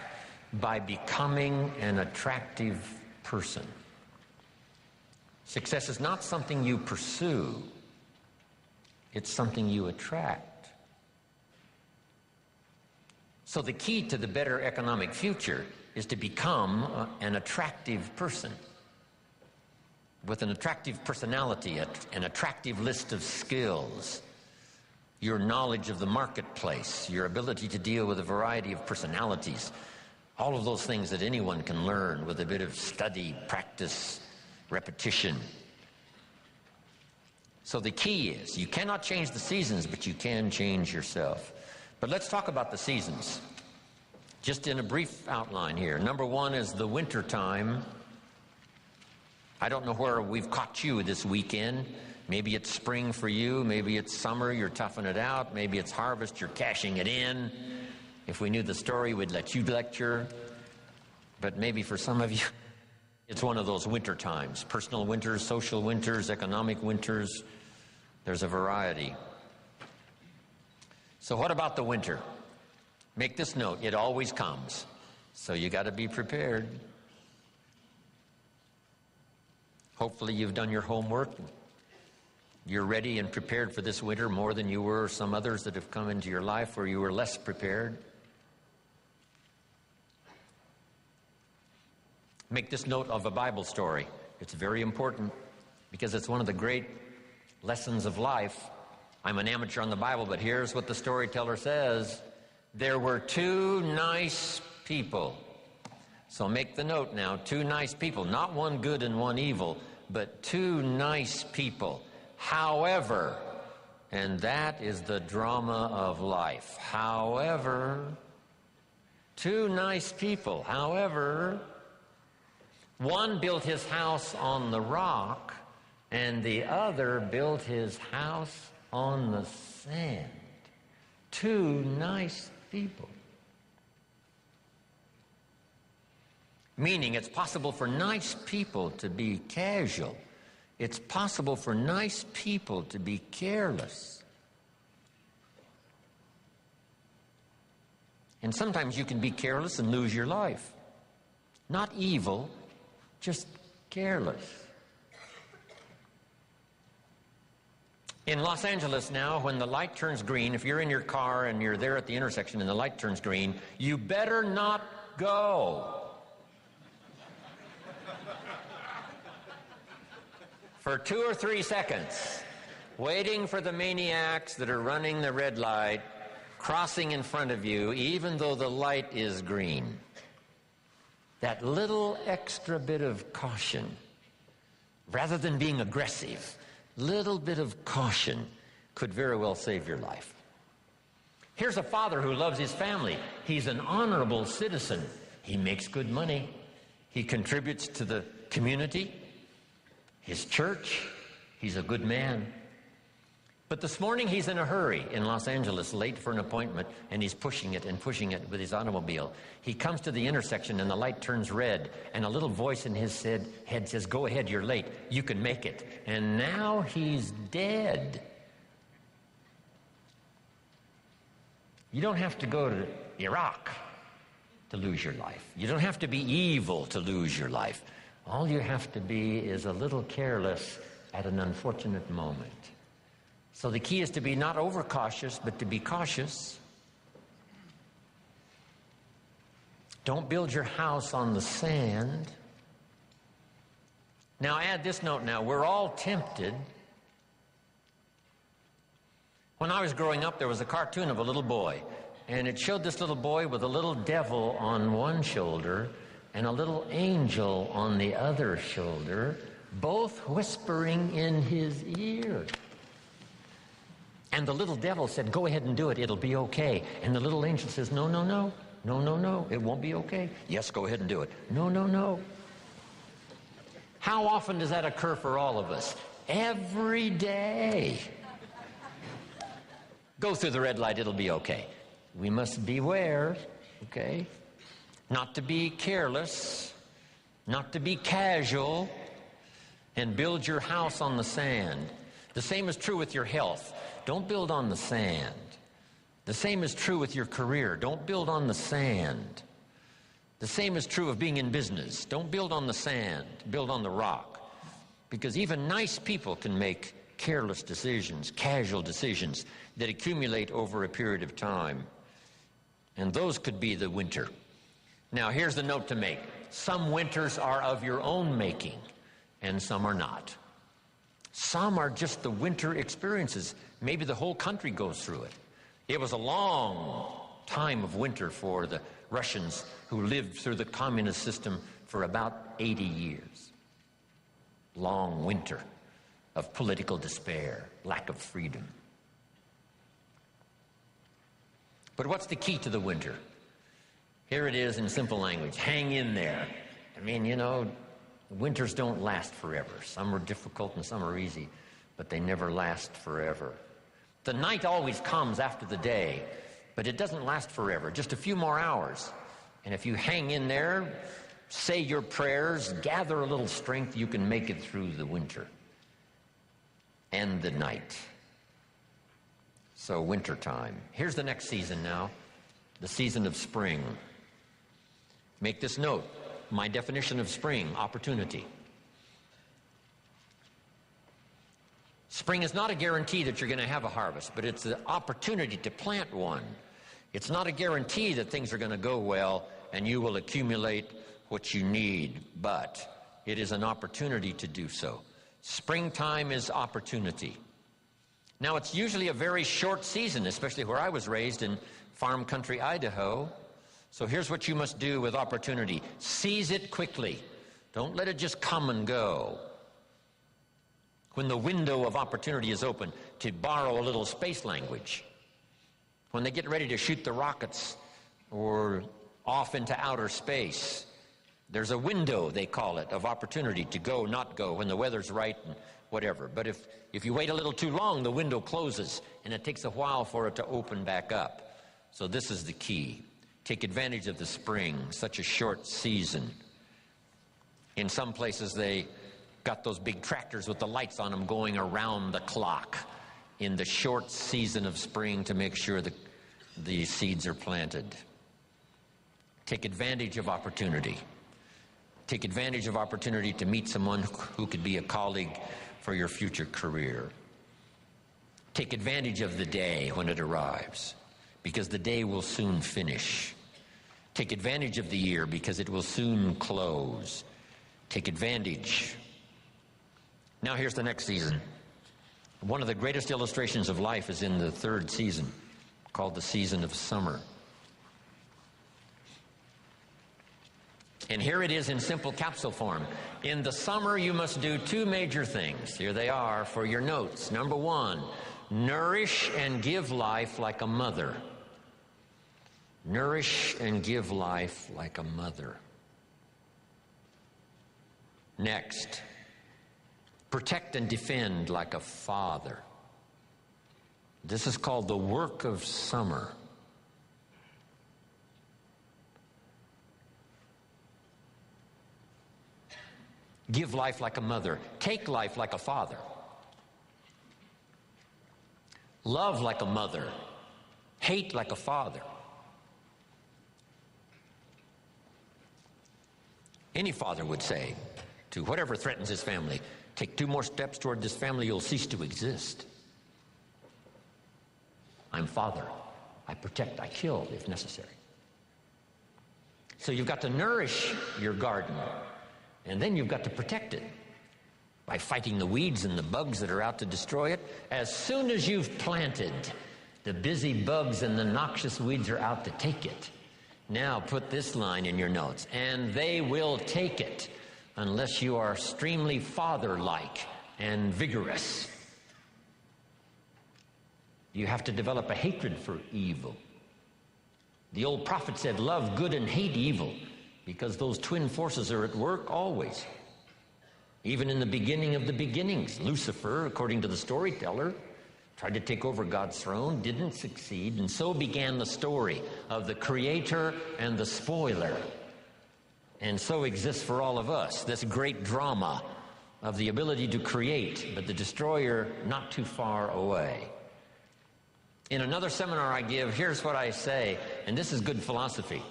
by becoming an attractive person. Success is not something you pursue. It's something you attract. So the key to the better economic future is to become an attractive person with an attractive personality, an attractive list of skills, your knowledge of the marketplace, your ability to deal with a variety of personalities, all of those things that anyone can learn with a bit of study, practice, repetition. So the key is, you cannot change the seasons, but you can change yourself. But let's talk about the seasons, just in a brief outline here. Number one is the winter time. I don't know where we've caught you this weekend. Maybe it's spring for you, maybe it's summer, you're toughing it out, maybe it's harvest, you're cashing it in. If we knew the story, we'd let you lecture. But maybe for some of you, it's one of those winter times. Personal winters, social winters, economic winters. There's a variety. So what about the winter? Make this note, it always comes. So you got to be prepared. Hopefully you've done your homework. You're ready and prepared for this winter more than you were some others that have come into your life where you were less prepared. Make this note of a Bible story. It's very important because it's one of the great lessons of life. I'm an amateur on the Bible, but here's what the storyteller says. There were two nice people. So make the note now, two nice people, not one good and one evil, but two nice people. However, and that is the drama of life. However, two nice people. However, one built his house on the rock, and the other built his house on the sand. Two nice people. Meaning it's possible for nice people to be casual. It's possible for nice people to be careless. And sometimes you can be careless and lose your life. Not evil, just careless. In Los Angeles now, when the light turns green, if you're in your car and you're there at the intersection and the light turns green, you better not go. For 2 or 3 seconds, waiting for the maniacs that are running the red light, crossing in front of you, even though the light is green. That little extra bit of caution, rather than being aggressive, little bit of caution could very well save your life. Here's a father who loves his family. He's an honorable citizen. He makes good money. He contributes to the community, his church. He's a good man. But this morning he's in a hurry in Los Angeles, late for an appointment, and he's pushing it with his automobile. He comes to the intersection and the light turns red, and a little voice in his head says, "Go ahead, you're late. You can make it." And now he's dead. You don't have to go to Iraq to lose your life. You don't have to be evil to lose your life. All you have to be is a little careless at an unfortunate moment. So the key is to be not overcautious, but to be cautious. Don't build your house on the sand. Now add this note now. We're all tempted. When I was growing up, there was a cartoon of a little boy, and it showed this little boy with a little devil on one shoulder and a little angel on the other shoulder, both whispering in his ear. And the little devil said, "Go ahead and do it. It'll be okay." And the little angel says, "No, no, no. No, no, no. It won't be okay." "Yes, go ahead and do it." "No, no, no." How often does that occur for all of us? Every day. Go through the red light. It'll be okay. We must beware, okay? Not to be careless, not to be casual, and build your house on the sand. The same is true with your health. Don't build on the sand. The same is true with your career. Don't build on the sand. The same is true of being in business. Don't build on the sand. Build on the rock. Because even nice people can make careless decisions, casual decisions that accumulate over a period of time. And those could be the winter. Now, here's the note to make. Some winters are of your own making, and some are not. Some are just the winter experiences. Maybe the whole country goes through it. It was a long time of winter for the Russians who lived through the communist system for about 80 years. Long winter of political despair, lack of freedom. But what's the key to the winter? Here it is in simple language. Hang in there. I mean, you know, winters don't last forever. Some are difficult and some are easy, but they never last forever. The night always comes after the day, but it doesn't last forever, just a few more hours. And if you hang in there, say your prayers, gather a little strength, you can make it through the winter and the night. So winter time. Here's the next season now, the season of spring. Make this note. My definition of spring, opportunity. Spring is not a guarantee that you're going to have a harvest, but it's the opportunity to plant one. It's not a guarantee that things are going to go well and you will accumulate what you need, but it is an opportunity to do so. Springtime is opportunity. Now, it's usually a very short season, especially where I was raised in farm country, Idaho. So here's what you must do with opportunity. Seize it quickly. Don't let it just come and go. When the window of opportunity is open, to borrow a little space language. When they get ready to shoot the rockets or off into outer space, there's a window, they call it, of opportunity to go, not go, when the weather's right and whatever. But if you wait a little too long, the window closes, and it takes a while for it to open back up. So this is the key. Take advantage of the spring, such a short season. In some places, they got those big tractors with the lights on them going around the clock in the short season of spring to make sure that the seeds are planted. Take advantage of opportunity. Take advantage of opportunity to meet someone who could be a colleague for your future career. Take advantage of the day when it arrives, because the day will soon finish. Take advantage of the year because it will soon close. Take advantage. Now here's the next season. One of the greatest illustrations of life is in the third season, called the season of summer. And here it is in simple capsule form. In the summer, you must do two major things. Here they are for your notes. Number one, nourish and give life like a mother. Nourish and give life like a mother. Next, protect and defend like a father. This is called the work of summer. Give life like a mother. Take life like a father. Love like a mother. Hate like a father. Any father would say to whatever threatens his family, take 2 more steps toward this family, you'll cease to exist. I'm father. I protect, I kill if necessary. So you've got to nourish your garden, and then you've got to protect it by fighting the weeds and the bugs that are out to destroy it. As soon as you've planted, the busy bugs and the noxious weeds are out to take it. Now put this line in your notes, and they will take it unless you are extremely father-like and vigorous. You have to develop a hatred for evil. The old prophet said, love good and hate evil, because those twin forces are at work always. Even in the beginning of the beginnings, Lucifer, according to the storyteller, tried to take over God's throne, didn't succeed, and so began the story of the creator and the spoiler. And so exists for all of us this great drama of the ability to create, but the destroyer not too far away. In another seminar I give, here's what I say, and this is good philosophy.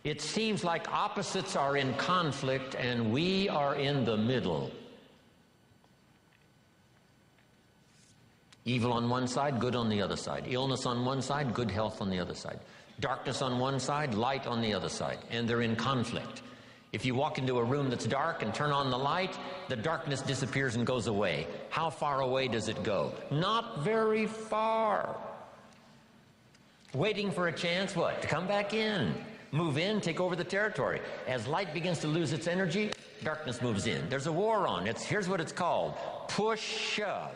It seems like opposites are in conflict and we are in the middle. Evil on one side, good on the other side. Illness on one side, good health on the other side. Darkness on one side, light on the other side. And they're in conflict. If you walk into a room that's dark and turn on the light, the darkness disappears and goes away. How far away does it go? Not very far. Waiting for a chance, what? To come back in. Move in, take over the territory. As light begins to lose its energy, darkness moves in. There's a war on. Here's what it's called. Push-shove.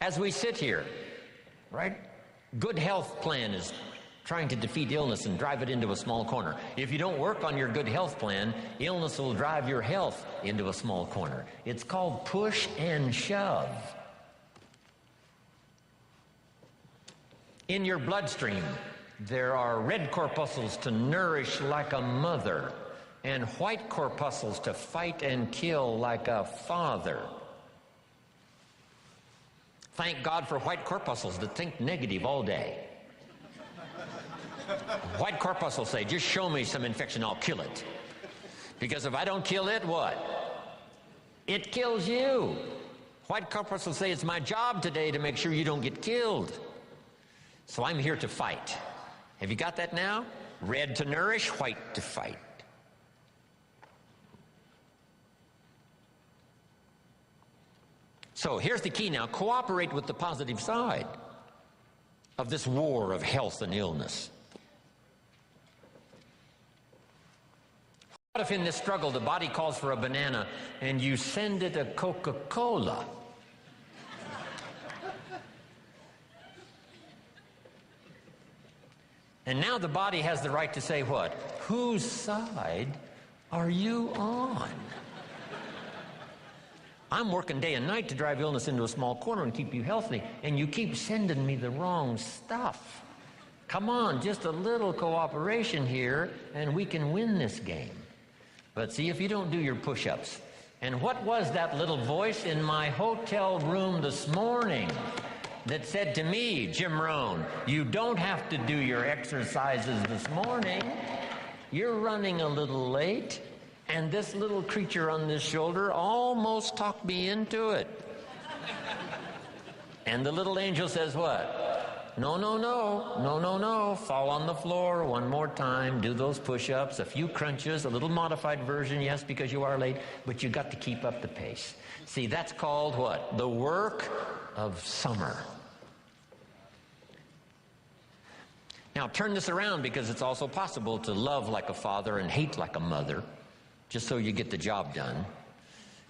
As we sit here, right? Good health plan is trying to defeat illness and drive it into a small corner. If you don't work on your good health plan, illness will drive your health into a small corner. It's called push and shove. In your bloodstream, there are red corpuscles to nourish like a mother, and white corpuscles to fight and kill like a father. Thank God for white corpuscles that think negative all day. White corpuscles say, just show me some infection, I'll kill it. Because if I don't kill it, what? It kills you. White corpuscles say, it's my job today to make sure you don't get killed. So I'm here to fight. Have you got that now? Red to nourish, white to fight. So here's the key now. Cooperate with the positive side of this war of health and illness. What if in this struggle the body calls for a banana and you send it a Coca-Cola? And now the body has the right to say what? Whose side are you on? I'm working day and night to drive illness into a small corner and keep you healthy, and you keep sending me the wrong stuff. Come on, just a little cooperation here, and we can win this game. But see, if you don't do your push-ups, and what was that little voice in my hotel room this morning that said to me, Jim Rohn, you don't have to do your exercises this morning. You're running a little late. And this little creature on this shoulder almost talked me into it. And the little angel says what? No, no, no, no, no, no. Fall on the floor one more time. Do those push-ups, a few crunches, a little modified version, yes, because you are late, but you got to keep up the pace. See, that's called what? The work of summer. Now, turn this around, because it's also possible to love like a father and hate like a mother, just so you get the job done.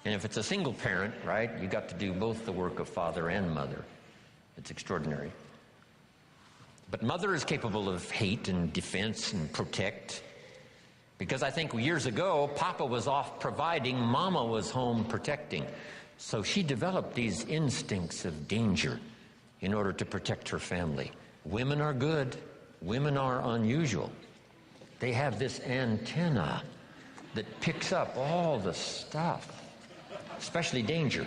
And if it's a single parent, right, you got to do both the work of father and mother. It's extraordinary. But mother is capable of hate and defense and protect. Because I think years ago, Papa was off providing, Mama was home protecting. So she developed these instincts of danger in order to protect her family. Women are good. Women are unusual. They have this antenna that picks up all the stuff, especially danger.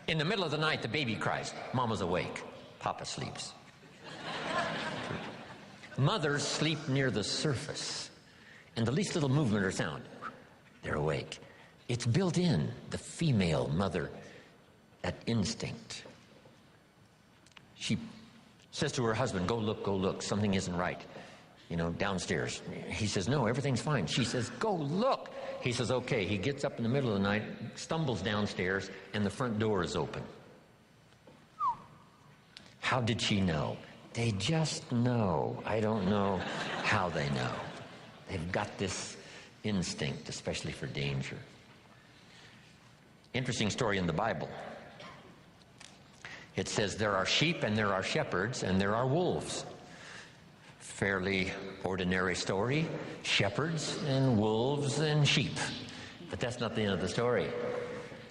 In the middle of the night, the baby cries. Mama's awake. Papa sleeps. Mothers sleep near the surface, and the least little movement or sound, they're awake. It's built in, the female mother, that instinct. She says to her husband, go look, something isn't right. You know, downstairs. He says, no, everything's fine. She says, go look. He says, okay. He gets up in the middle of the night, stumbles downstairs, and the front door is open. How did she know? They just know. I don't know how they know. They've got this instinct, especially for danger. Interesting story in the Bible. It says there are sheep and there are shepherds and there are wolves. Fairly ordinary story, shepherds and wolves and sheep. But that's not the end of the story.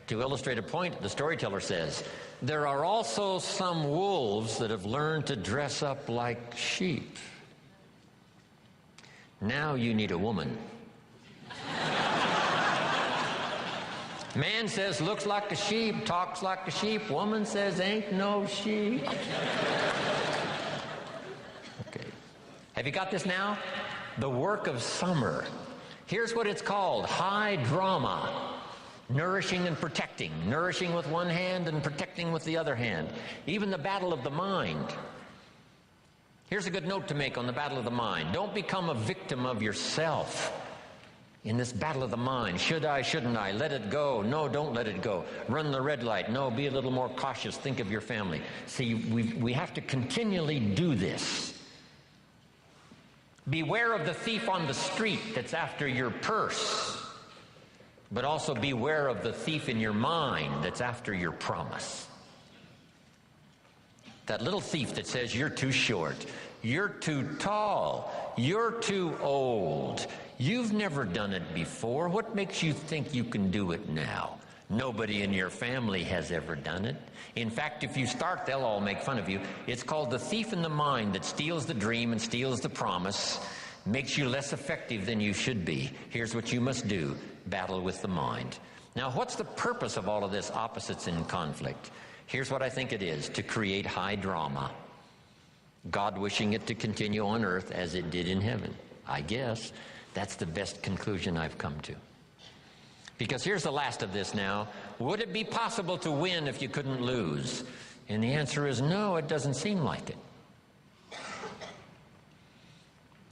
To illustrate a point, the storyteller says, there are also some wolves that have learned to dress up like sheep. Now you need a woman. Man says, looks like a sheep, talks like a sheep. Woman says, ain't no sheep. Have you got this now? The work of summer. Here's what it's called, high drama. Nourishing and protecting. Nourishing with one hand and protecting with the other hand. Even the battle of the mind. Here's a good note to make on the battle of the mind. Don't become a victim of yourself in this battle of the mind. Should I, shouldn't I? Let it go. No, don't let it go. Run the red light. No, be a little more cautious. Think of your family. See, we have to continually do this. Beware of the thief on the street that's after your purse, but also beware of the thief in your mind that's after your promise. That little thief that says you're too short, you're too tall, you're too old, you've never done it before. What makes you think you can do it now? Nobody in your family has ever done it. In fact, if you start, they'll all make fun of you. It's called the thief in the mind that steals the dream and steals the promise, makes you less effective than you should be. Here's what you must do: battle with the mind. Now, what's the purpose of all of this opposites in conflict? Here's what I think it is: to create high drama. God wishing it to continue on earth as it did in heaven. I guess that's the best conclusion I've come to. Because here's the last of this now. Would it be possible to win if you couldn't lose? And the answer is no, it doesn't seem like it.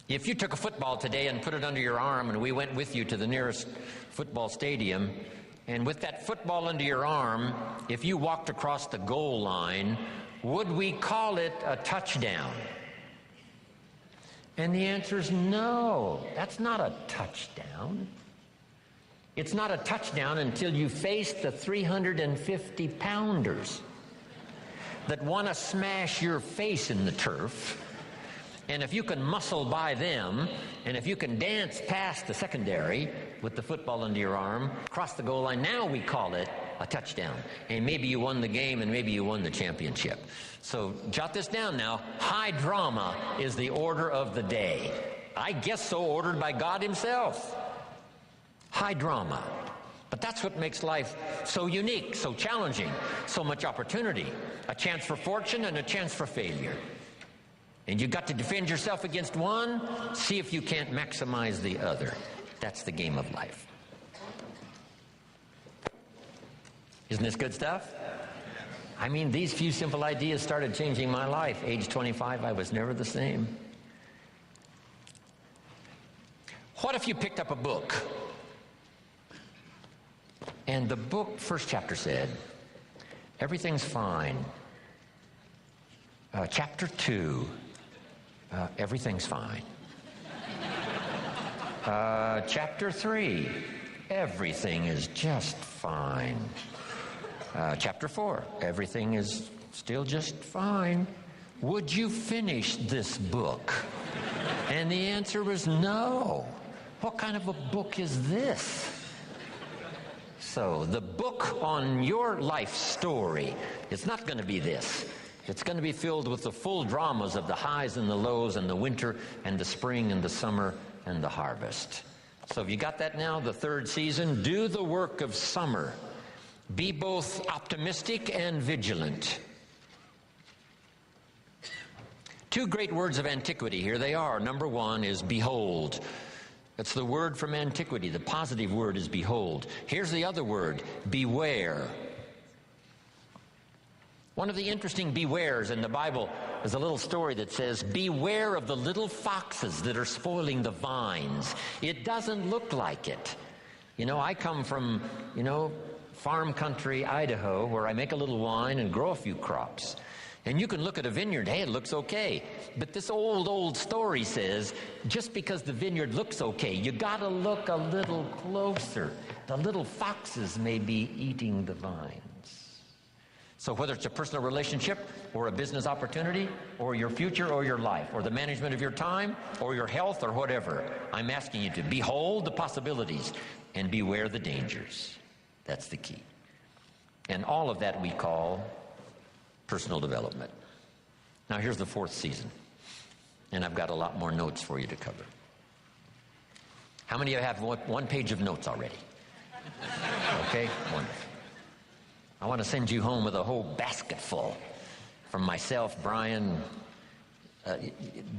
If you took a football today and put it under your arm and we went with you to the nearest football stadium, and with that football under your arm, if you walked across the goal line, would we call it a touchdown? And the answer is no, that's not a touchdown. It's not a touchdown until you face the 350-pounders that want to smash your face in the turf. And if you can muscle by them, and if you can dance past the secondary with the football under your arm, cross the goal line, now we call it a touchdown. And maybe you won the game, and maybe you won the championship. So jot this down now. High drama is the order of the day. I guess so ordered by God himself. High drama. But that's what makes life so unique, so challenging, so much opportunity. A chance for fortune and a chance for failure. And you've got to defend yourself against one, see if you can't maximize the other. That's the game of life. Isn't this good stuff? I mean, these few simple ideas started changing my life. Age 25, I was never the same. What if you picked up a book? And the book, first chapter said, everything's fine. Chapter 2, everything's fine. Chapter 3, everything is just fine. Chapter 4, everything is still just fine. Would you finish this book? And the answer was no. What kind of a book is this? So the book on your life story, it's not going to be this. It's going to be filled with the full dramas of the highs and the lows and the winter and the spring and the summer and the harvest. So have you got that now? The third season, do the work of summer. Be both optimistic and vigilant. Two great words of antiquity. Here they are. Number one is behold. That's the word from antiquity. The positive word is behold. Here's the other word, beware. One of the interesting bewares in the Bible is a little story that says, beware of the little foxes that are spoiling the vines. It doesn't look like it. You know, I come from, farm country, Idaho, where I make a little wine and grow a few crops. And you can look at a vineyard, hey, it looks okay. But this old story says, just because the vineyard looks okay, you gotta look a little closer. The little foxes may be eating the vines. So whether it's a personal relationship or a business opportunity or your future or your life or the management of your time or your health or whatever, I'm asking you to behold the possibilities and beware the dangers. That's the key. And all of that we call personal development. Now here's the fourth season. And I've got a lot more notes for you to cover. How many of you have one page of notes already? Okay, wonderful. I want to send you home with a whole basket full. From myself, Brian,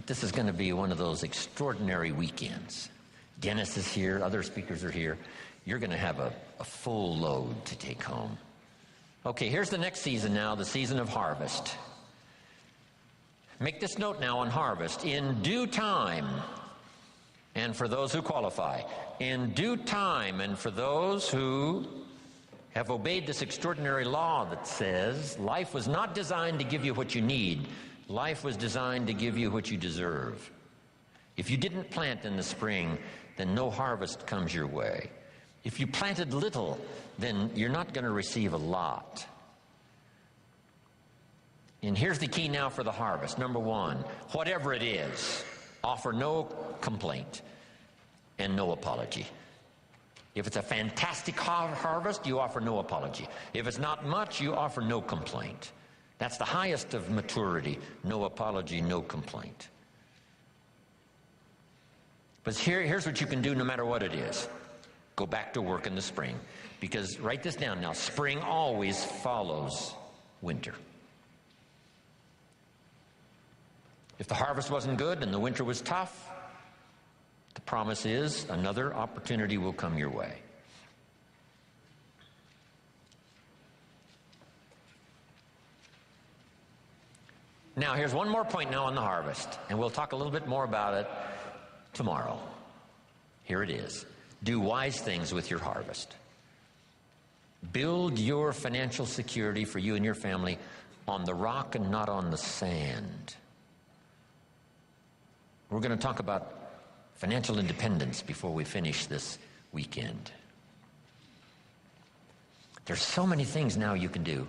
this is going to be one of those extraordinary weekends. Dennis is here, other speakers are here. you're going to have a full load to take home. Okay, here's the next season now, the season of harvest. Make this note now on harvest. In due time, and for those who qualify, in due time, and for those who have obeyed this extraordinary law that says life was not designed to give you what you need. Life was designed to give you what you deserve. If you didn't plant in the spring, then no harvest comes your way. If you planted little, then you're not going to receive a lot. And here's the key now for the harvest. Number one, whatever it is, offer no complaint and no apology. If it's a fantastic harvest, you offer no apology. If it's not much, you offer no complaint. That's the highest of maturity. No apology, no complaint. But here's what you can do no matter what it is. Go back to work in the spring. Because, write this down now, spring always follows winter. If the harvest wasn't good and the winter was tough, the promise is another opportunity will come your way. Now, here's one more point now on the harvest, and we'll talk a little bit more about it tomorrow. Here it is. Do wise things with your harvest. Build your financial security for you and your family on the rock and not on the sand. We're going to talk about financial independence before we finish this weekend. There's so many things now you can do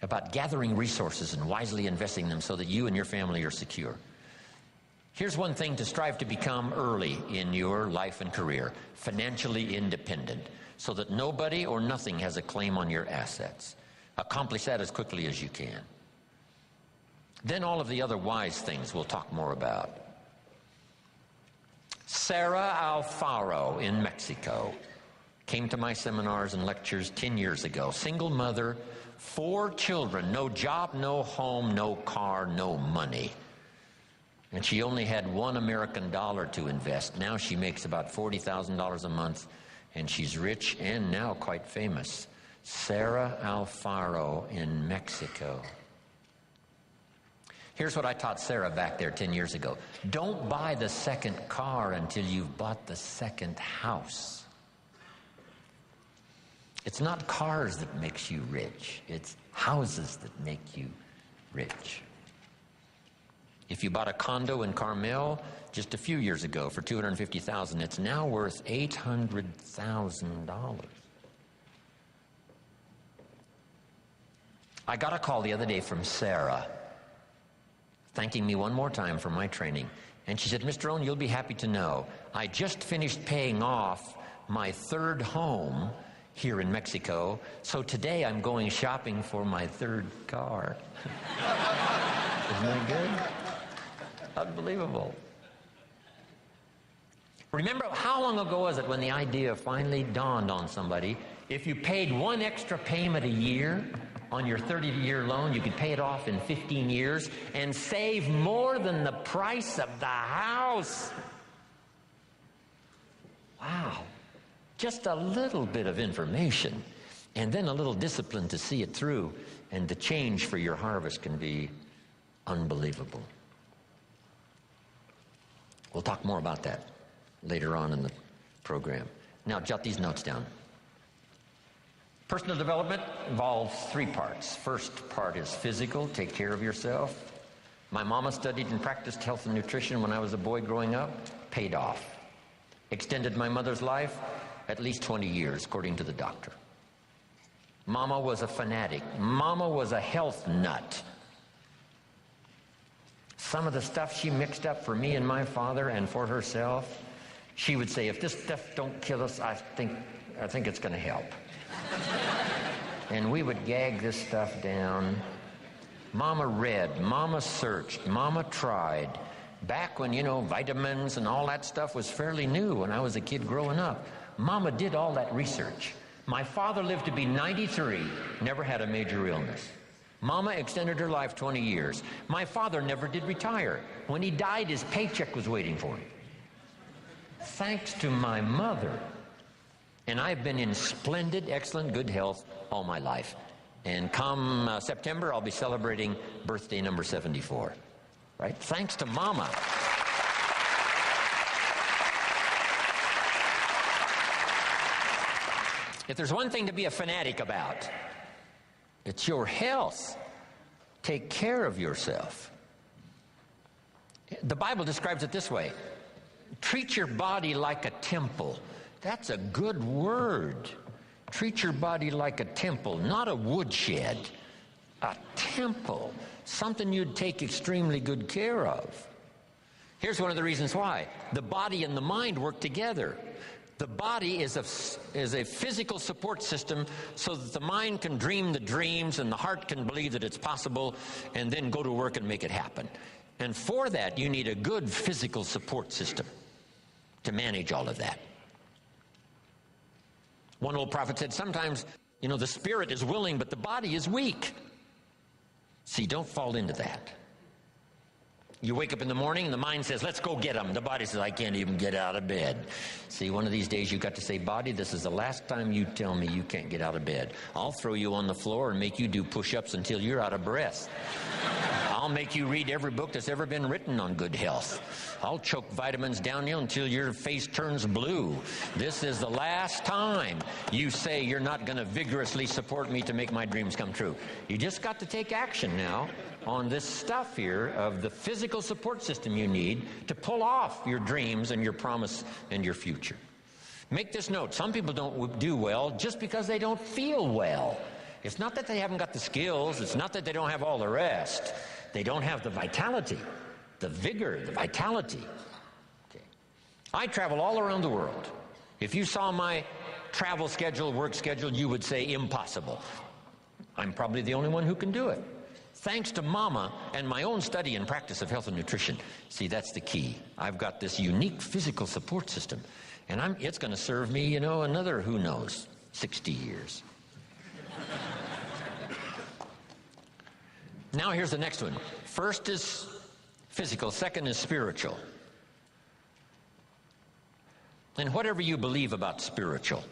about gathering resources and wisely investing them so that you and your family are secure. Here's one thing to strive to become early in your life and career: financially independent, so that nobody or nothing has a claim on your assets. Accomplish that as quickly as you can. Then all of the other wise things we'll talk more about. Sarah Alfaro in Mexico came to my seminars and lectures 10 years ago. Single mother, 4 children, no job, no home, no car, no money. And she only had $1 American to invest. Now she makes about $40,000 a month, and she's rich and now quite famous. Sarah Alfaro in Mexico. Here's what I taught Sarah back there 10 years ago. Don't buy the second car until you've bought the second house. It's not cars that makes you rich. It's houses that make you rich. If you bought a condo in Carmel just a few years ago for $250,000, it's now worth $800,000. I got a call the other day from Sarah, thanking me one more time for my training. And she said, Mr. Rohn, you'll be happy to know, I just finished paying off my 3rd home here in Mexico, so today I'm going shopping for my 3rd car. Isn't that good? Unbelievable. Remember, how long ago was it when the idea finally dawned on somebody? If you paid 1 extra payment a year on your 30-year loan, you could pay it off in 15 years and save more than the price of the house. Wow. Just a little bit of information and then a little discipline to see it through, and the change for your harvest can be unbelievable. We'll talk more about that later on in the program. Now, jot these notes down. Personal development involves 3 parts. First part is physical, take care of yourself. My mama studied and practiced health and nutrition when I was a boy growing up, paid off. Extended my mother's life at least 20 years, according to the doctor. Mama was a fanatic. Mama was a health nut. Some of the stuff she mixed up for me and my father and for herself, she would say, if this stuff don't kill us, I think it's going to help. And we would gag this stuff down. Mama read, Mama searched, Mama tried. Back when, vitamins and all that stuff was fairly new when I was a kid growing up, Mama did all that research. My father lived to be 93, never had a major illness. Mama extended her life 20 years. My father never did retire. When he died, his paycheck was waiting for him. Thanks to my mother. And I've been in splendid, excellent, good health all my life. And come September, I'll be celebrating birthday number 74. Right? Thanks to Mama. If there's one thing to be a fanatic about, it's your health. Take care of yourself. The Bible describes it this way. Treat your body like a temple. That's a good word. Treat your body like a temple, not a woodshed. A temple. Something you'd take extremely good care of. Here's one of the reasons why. The body and the mind work together. The body is a physical support system so that the mind can dream the dreams and the heart can believe that it's possible and then go to work and make it happen. And for that, you need a good physical support system to manage all of that. One old prophet said, sometimes, the spirit is willing, but the body is weak. See, don't fall into that. You wake up in the morning and the mind says, let's go get them. The body says, I can't even get out of bed. See, one of these days you've got to say, body, this is the last time you tell me you can't get out of bed. I'll throw you on the floor and make you do push-ups until you're out of breath. I'll make you read every book that's ever been written on good health. I'll choke vitamins down you until your face turns blue. This is the last time you say you're not going to vigorously support me to make my dreams come true. You just got to take action now on this stuff here of the physical support system you need to pull off your dreams and your promise and your future. Make this note. Some people don't do well just because they don't feel well. It's not that they haven't got the skills. It's not that they don't have all the rest. They don't have the vitality, the vigor, the vitality. Okay. I travel all around the world. If you saw my travel schedule, work schedule, you would say impossible. I'm probably the only one who can do it. Thanks to Mama and my own study and practice of health and nutrition. See, that's the key. I've got this unique physical support system, and it's going to serve me, another, who knows, 60 years. Now here's the next one. First is physical, second is spiritual. And whatever you believe about spiritual,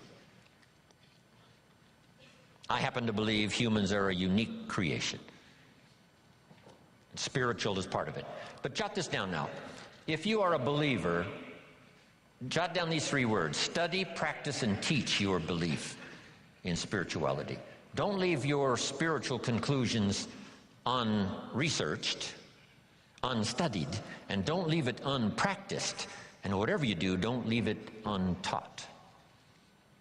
I happen to believe humans are a unique creation. Spiritual is part of it. But jot this down now. If you are a believer, jot down these 3 words. Study, practice, and teach your belief in spirituality. Don't leave your spiritual conclusions unresearched, unstudied, and don't leave it unpracticed. And whatever you do, don't leave it untaught.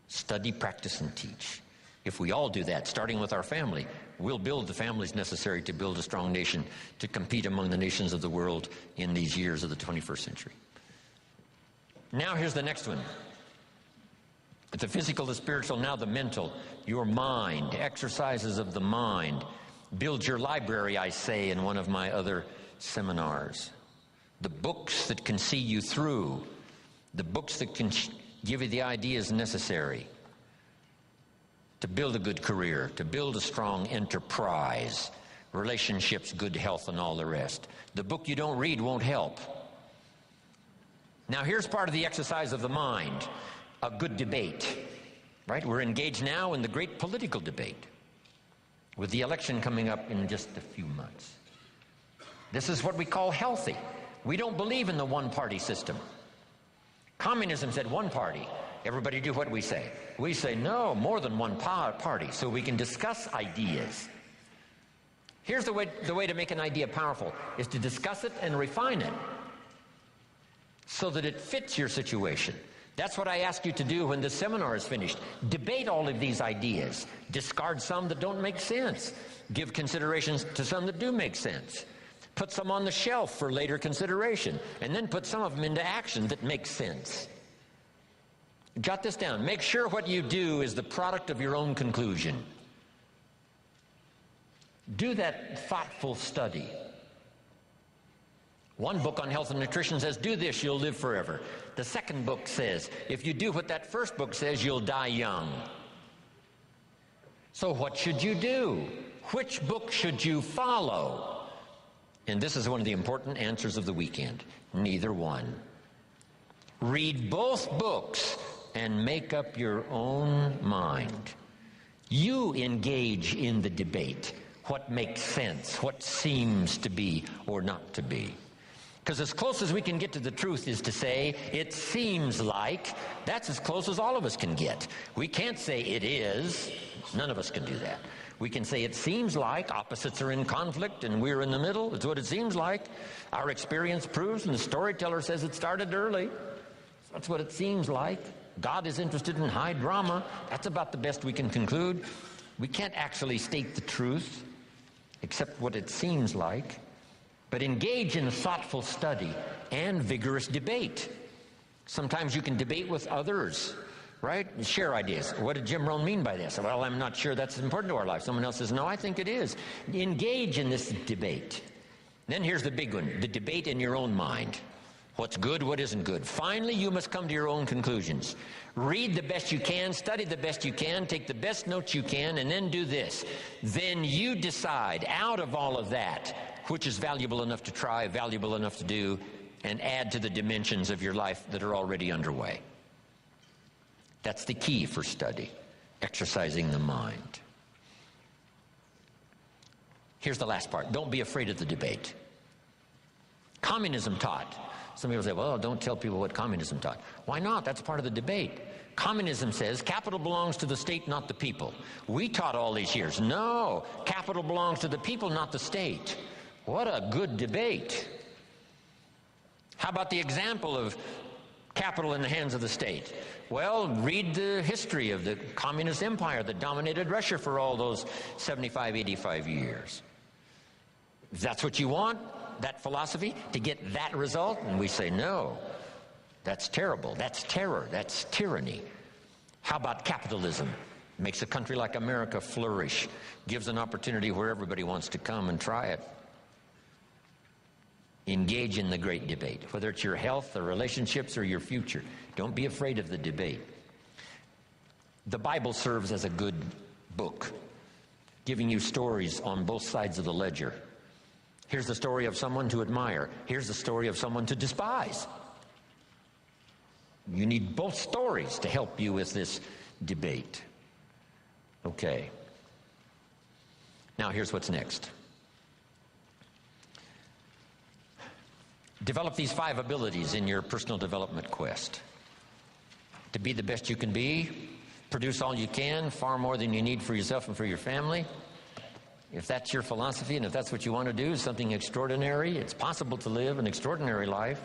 Study, practice, and teach. If we all do that, starting with our family, we'll build the families necessary to build a strong nation to compete among the nations of the world in these years of the 21st century. Now here's the next one. The physical, the spiritual, now the mental. Your mind, exercises of the mind. Build your library, I say in one of my other seminars. The books that can see you through. The books that can give you the ideas necessary to build a good career, to build a strong enterprise, relationships, good health, and all the rest. The book you don't read won't help. Now here's part of the exercise of the mind, a good debate, right? We're engaged now in the great political debate with the election coming up in just a few months. This is what we call healthy. We don't believe in the one-party system. Communism said one party. Everybody do what we say. We say no, more than one party, so we can discuss ideas. Here's the way to make an idea powerful, is to discuss it and refine it so that it fits your situation. That's what I ask you to do when this seminar is finished. Debate all of these ideas. Discard some that don't make sense. Give considerations to some that do make sense. Put some on the shelf for later consideration, and then put some of them into action that makes sense. Jot this down. Make sure what you do is the product of your own conclusion. Do that thoughtful study. One book on health and nutrition says, do this, you'll live forever. The second book says, if you do what that first book says, you'll die young. So what should you do? Which book should you follow? And this is one of the important answers of the weekend. Neither one. Read both books and make up your own mind. You engage in the debate. What makes sense, what seems to be or not to be. Because as close as we can get to the truth is to say, it seems like. That's as close as all of us can get. We can't say it is. None of us can do that. We can say it seems like. Opposites are in conflict and we're in the middle. It's what it seems like. Our experience proves, and the storyteller says it started early. That's what it seems like. God is interested in high drama. That's about the best we can conclude. We can't actually state the truth, except what it seems like. But engage in thoughtful study and vigorous debate. Sometimes you can debate with others, right? Share ideas. What did Jim Rohn mean by this? Well, I'm not sure that's important to our life. Someone else says, no, I think it is. Engage in this debate. Then here's the big one, the debate in your own mind. What's good, what isn't good. Finally, you must come to your own conclusions. Read the best you can, study the best you can, take the best notes you can, and then do this. Then you decide out of all of that which is valuable enough to try, valuable enough to do, and add to the dimensions of your life that are already underway. That's the key for study, exercising the mind. Here's the last part. Don't be afraid of the debate. Communism taught. Some people say, well, don't tell people what communism taught. Why not? That's part of the debate. Communism says capital belongs to the state, not the people. We taught all these years, no, capital belongs to the people, not the state. What a good debate. How about the example of capital in the hands of the state? Well, read the history of the communist empire that dominated Russia for all those 75, 85 years. If that's what you want, that philosophy, to get that result, and we say no, that's terrible, that's terror, that's tyranny. How about capitalism? Makes a country like America flourish, gives an opportunity where everybody wants to come and try it. Engage in the great debate, whether it's your health or relationships or your future. Don't be afraid of the debate. The Bible serves as a good book, giving you stories on both sides of the ledger. Here's the story of someone to admire. Here's the story of someone to despise. You need both stories to help you with this debate. Okay. Now here's what's next. Develop these 5 abilities in your personal development quest. To be the best you can be, produce all you can, far more than you need for yourself and for your family. If that's your philosophy and if that's what you want to do, something extraordinary, it's possible to live an extraordinary life.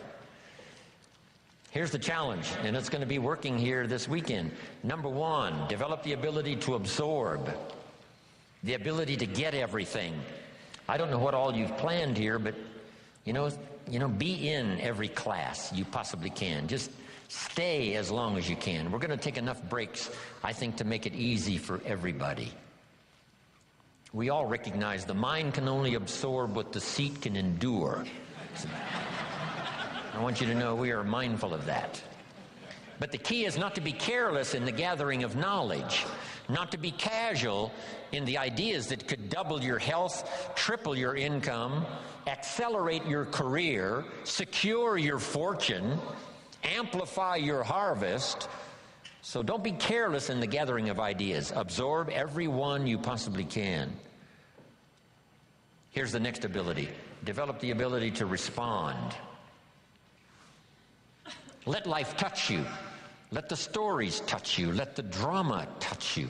Here's the challenge, and it's going to be working here this weekend. Number 1, develop the ability to absorb, the ability to get everything. I don't know what all you've planned here, but you know, be in every class you possibly can. Just stay as long as you can. We're going to take enough breaks, I think, to make it easy for everybody. We all recognize the mind can only absorb what the seat can endure. I want you to know we are mindful of that. But the key is not to be careless in the gathering of knowledge, not to be casual in the ideas that could double your health, triple your income, accelerate your career, secure your fortune, amplify your harvest. So don't be careless in the gathering of ideas. Absorb every one you possibly can. Here's the next ability. Develop the ability to respond. Let life touch you. Let the stories touch you. Let the drama touch you.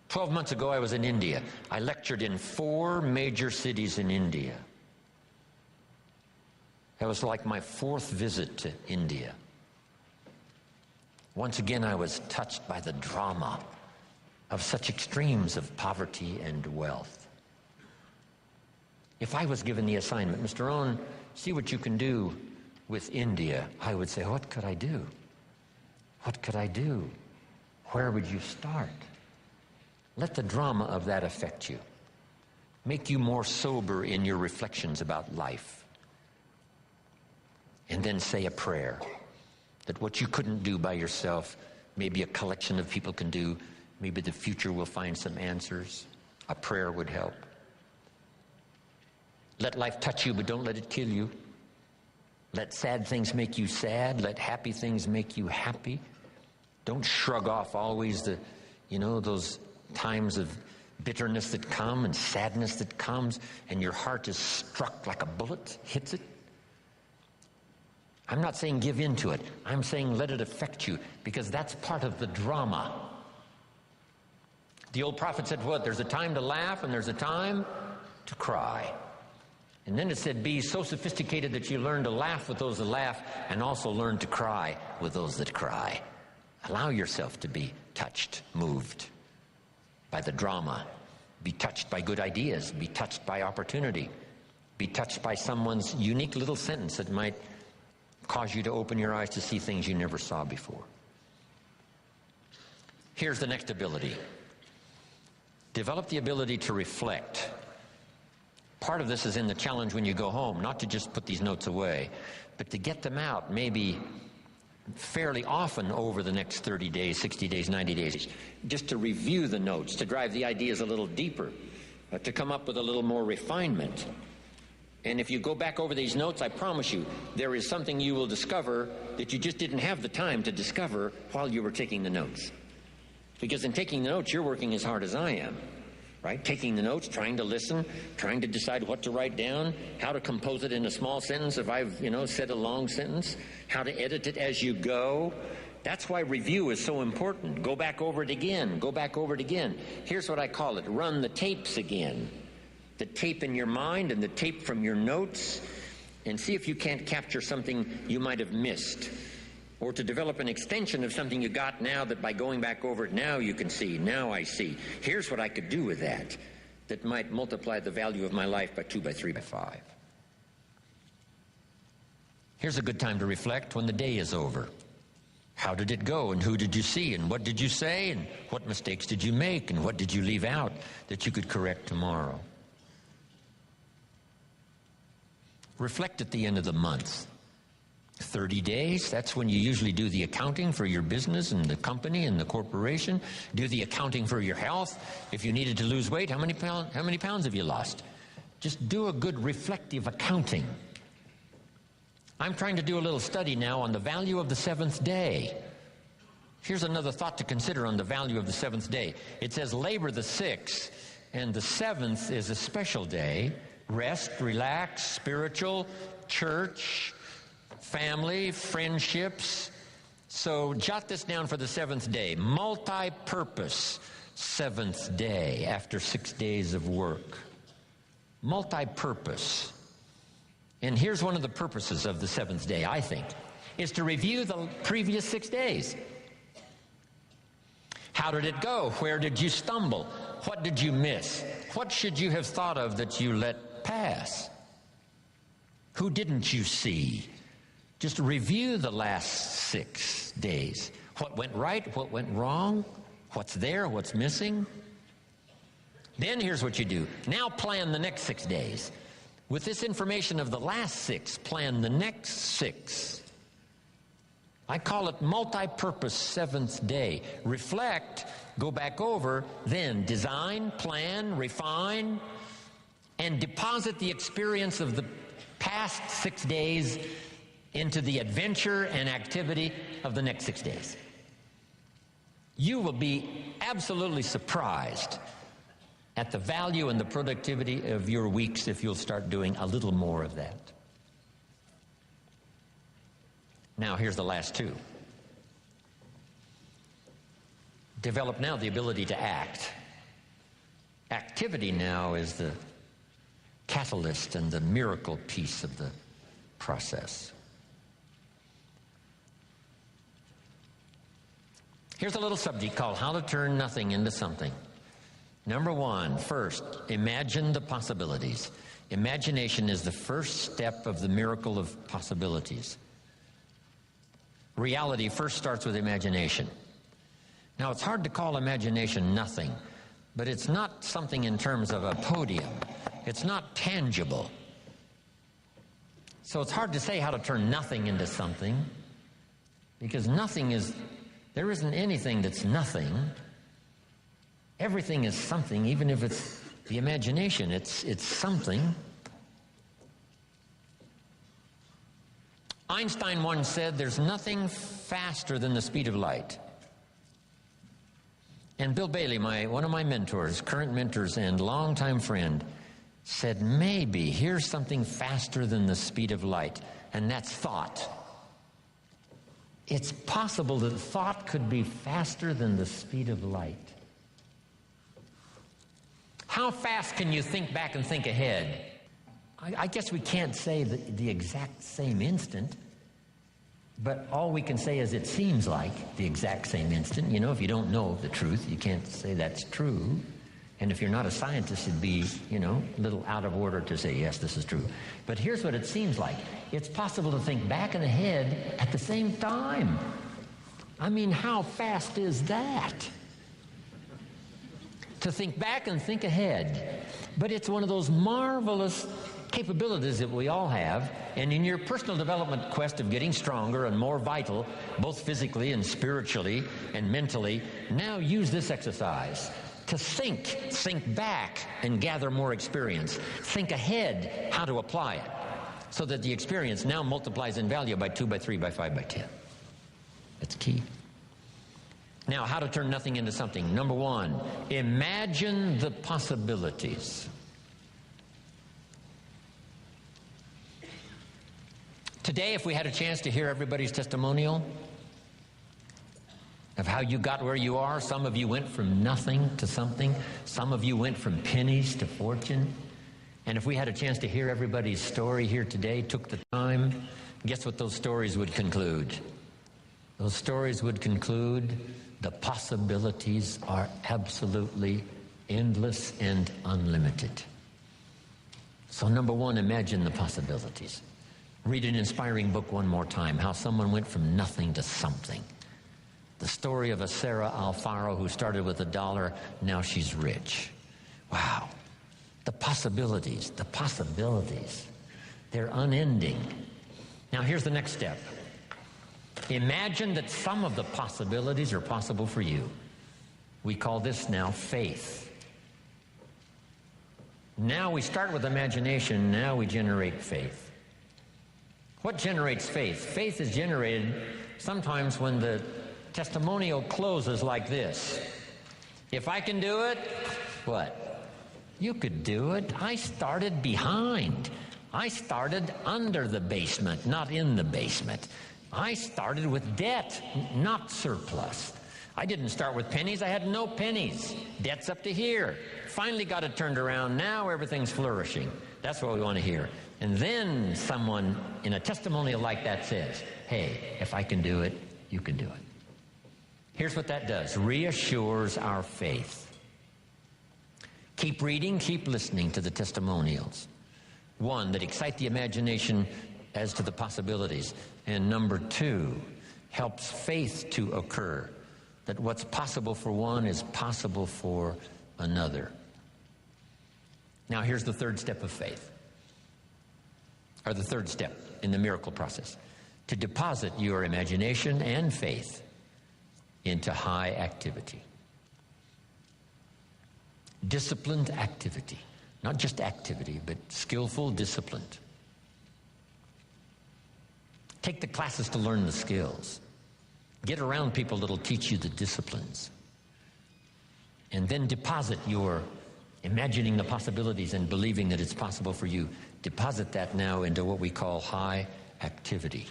12 months ago, I was in India. I lectured in 4 major cities in India. That was like my 4th visit to India. Once again, I was touched by the drama of such extremes of poverty and wealth. If I was given the assignment, Mr. Rohn, see what you can do with India, I would say, what could I do? What could I do? Where would you start? Let the drama of that affect you. Make you more sober in your reflections about life. And then say a prayer that what you couldn't do by yourself, maybe a collection of people can do. Maybe the future will find some answers. A prayer would help. Let life touch you, but don't let it kill you. Let sad things make you sad. Let happy things make you happy. Don't shrug off always those times of bitterness that come and sadness that comes, and your heart is struck like a bullet, hits it. I'm not saying give in to it. I'm saying let it affect you, because that's part of the drama. The old prophet said what? There's a time to laugh and there's a time to cry. And then it said, be so sophisticated that you learn to laugh with those that laugh and also learn to cry with those that cry. Allow yourself to be touched, moved by the drama. Be touched by good ideas. Be touched by opportunity. Be touched by someone's unique little sentence that might cause you to open your eyes to see things you never saw before. Here's the next ability. Develop the ability to reflect. Part of this is in the challenge when you go home, not to just put these notes away, but to get them out maybe fairly often over the next 30 days, 60 days, 90 days, just to review the notes, to drive the ideas a little deeper, to come up with a little more refinement. And if you go back over these notes, I promise you, there is something you will discover that you just didn't have the time to discover while you were taking the notes. Because in taking the notes, you're working as hard as I am. Right? Taking the notes, trying to listen, trying to decide what to write down, how to compose it in a small sentence if I've, said a long sentence, how to edit it as you go. That's why review is so important. Go back over it again. Go back over it again. Here's what I call it. Run the tapes again. The tape in your mind and the tape from your notes, and see if you can't capture something you might have missed. Or to develop an extension of something you got now that by going back over it now you can see, now I see. Here's what I could do with that might multiply the value of my life by 2, by 3, by 5. Here's a good time to reflect when the day is over. How did it go, and who did you see, and what did you say, and what mistakes did you make, and what did you leave out that you could correct tomorrow? Reflect at the end of the month. 30 days, that's when you usually do the accounting for your business and the company and the corporation. Do the accounting for your health. If you needed to lose weight, how many pounds have you lost? Just do a good reflective accounting. I'm trying to do a little study now on the value of the seventh day. Here's another thought to consider on the value of the seventh day. It says labor the sixth, and the seventh is a special day. Rest, relax, spiritual, church, family, friendships. So jot this down for the seventh day. Multi-purpose seventh day after 6 days of work. Multi-purpose. And here's one of the purposes of the seventh day, I think, is to review the previous 6 days. How did it go? Where did you stumble? What did you miss? What should you have thought of that you let pass? Who didn't you see? Just review the last 6 days. What went right? What went wrong? What's there? What's missing? Then here's what you do. Now plan the next 6 days. With this information of the last 6, plan the next 6. I call it multi-purpose seventh day. Reflect, go back over, then design, plan, refine, and deposit the experience of the past 6 days into the adventure and activity of the next 6 days. You will be absolutely surprised at the value and the productivity of your weeks if you'll start doing a little more of that. Now, here's the last 2. Develop now the ability to act. Activity now is the catalyst and the miracle piece of the process. Here's a little subject called How to Turn Nothing into Something. Number 1, first, imagine the possibilities. Imagination is the first step of the miracle of possibilities. Reality first starts with imagination. Now, it's hard to call imagination nothing, but it's not something in terms of a podium. It's not tangible. So it's hard to say how to turn nothing into something, because there isn't anything that's nothing. Everything is something, even if it's the imagination. It's something. Einstein once said, there's nothing faster than the speed of light. And Bill Bailey, one of my mentors, current mentors and longtime friend, said, maybe here's something faster than the speed of light, and that's thought. It's possible that thought could be faster than the speed of light. How fast can you think back and think ahead? I guess we can't say the exact same instant, but all we can say is it seems like the exact same instant. You know, if you don't know the truth, you can't say that's true. And if you're not a scientist, it'd be, a little out of order to say, yes, this is true. But here's what it seems like. It's possible to think back and ahead at the same time. I mean, how fast is that? To think back and think ahead. But it's one of those marvelous capabilities that we all have. And in your personal development quest of getting stronger and more vital, both physically and spiritually and mentally, now use this exercise. To think back and gather more experience. Think ahead how to apply it so that the experience now multiplies in value by 2, by 3, by 5, by 10. That's key. Now, how to turn nothing into something. Number 1, imagine the possibilities. Today, if we had a chance to hear everybody's testimonial of how you got where you are, some of you went from nothing to something. Some of you went from pennies to fortune. And if we had a chance to hear everybody's story here today, took the time, guess what those stories would conclude? Those stories would conclude the possibilities are absolutely endless and unlimited. So number 1, imagine the possibilities. Read an inspiring book one more time, how someone went from nothing to something. The story of a Sarah Alfaro who started with $1, now she's rich. Wow. The possibilities, they're unending. Now here's the next step. Imagine that some of the possibilities are possible for you. We call this now faith. Now we start with imagination, now we generate faith. What generates faith? Faith is generated sometimes when the testimonial closes like this. If I can do it, what? You could do it. I started behind. I started under the basement, not in the basement. I started with debt, not surplus. I didn't start with pennies. I had no pennies. Debt's up to here. Finally got it turned around. Now everything's flourishing. That's what we want to hear. And then someone in a testimonial like that says, hey, if I can do it, you can do it. Here's what that does. Reassures our faith. Keep reading, keep listening to the testimonials. 1, that excite the imagination as to the possibilities. And number 2, helps faith to occur. That what's possible for one is possible for another. Now here's the 3rd step of faith. Or the 3rd step in the miracle process. To deposit your imagination and faith into high activity. Disciplined activity. Not just activity, but skillful, disciplined. Take the classes to learn the skills. Get around people that'll teach you the disciplines. And then deposit your imagining the possibilities and believing that it's possible for you. Deposit that now into what we call high activity.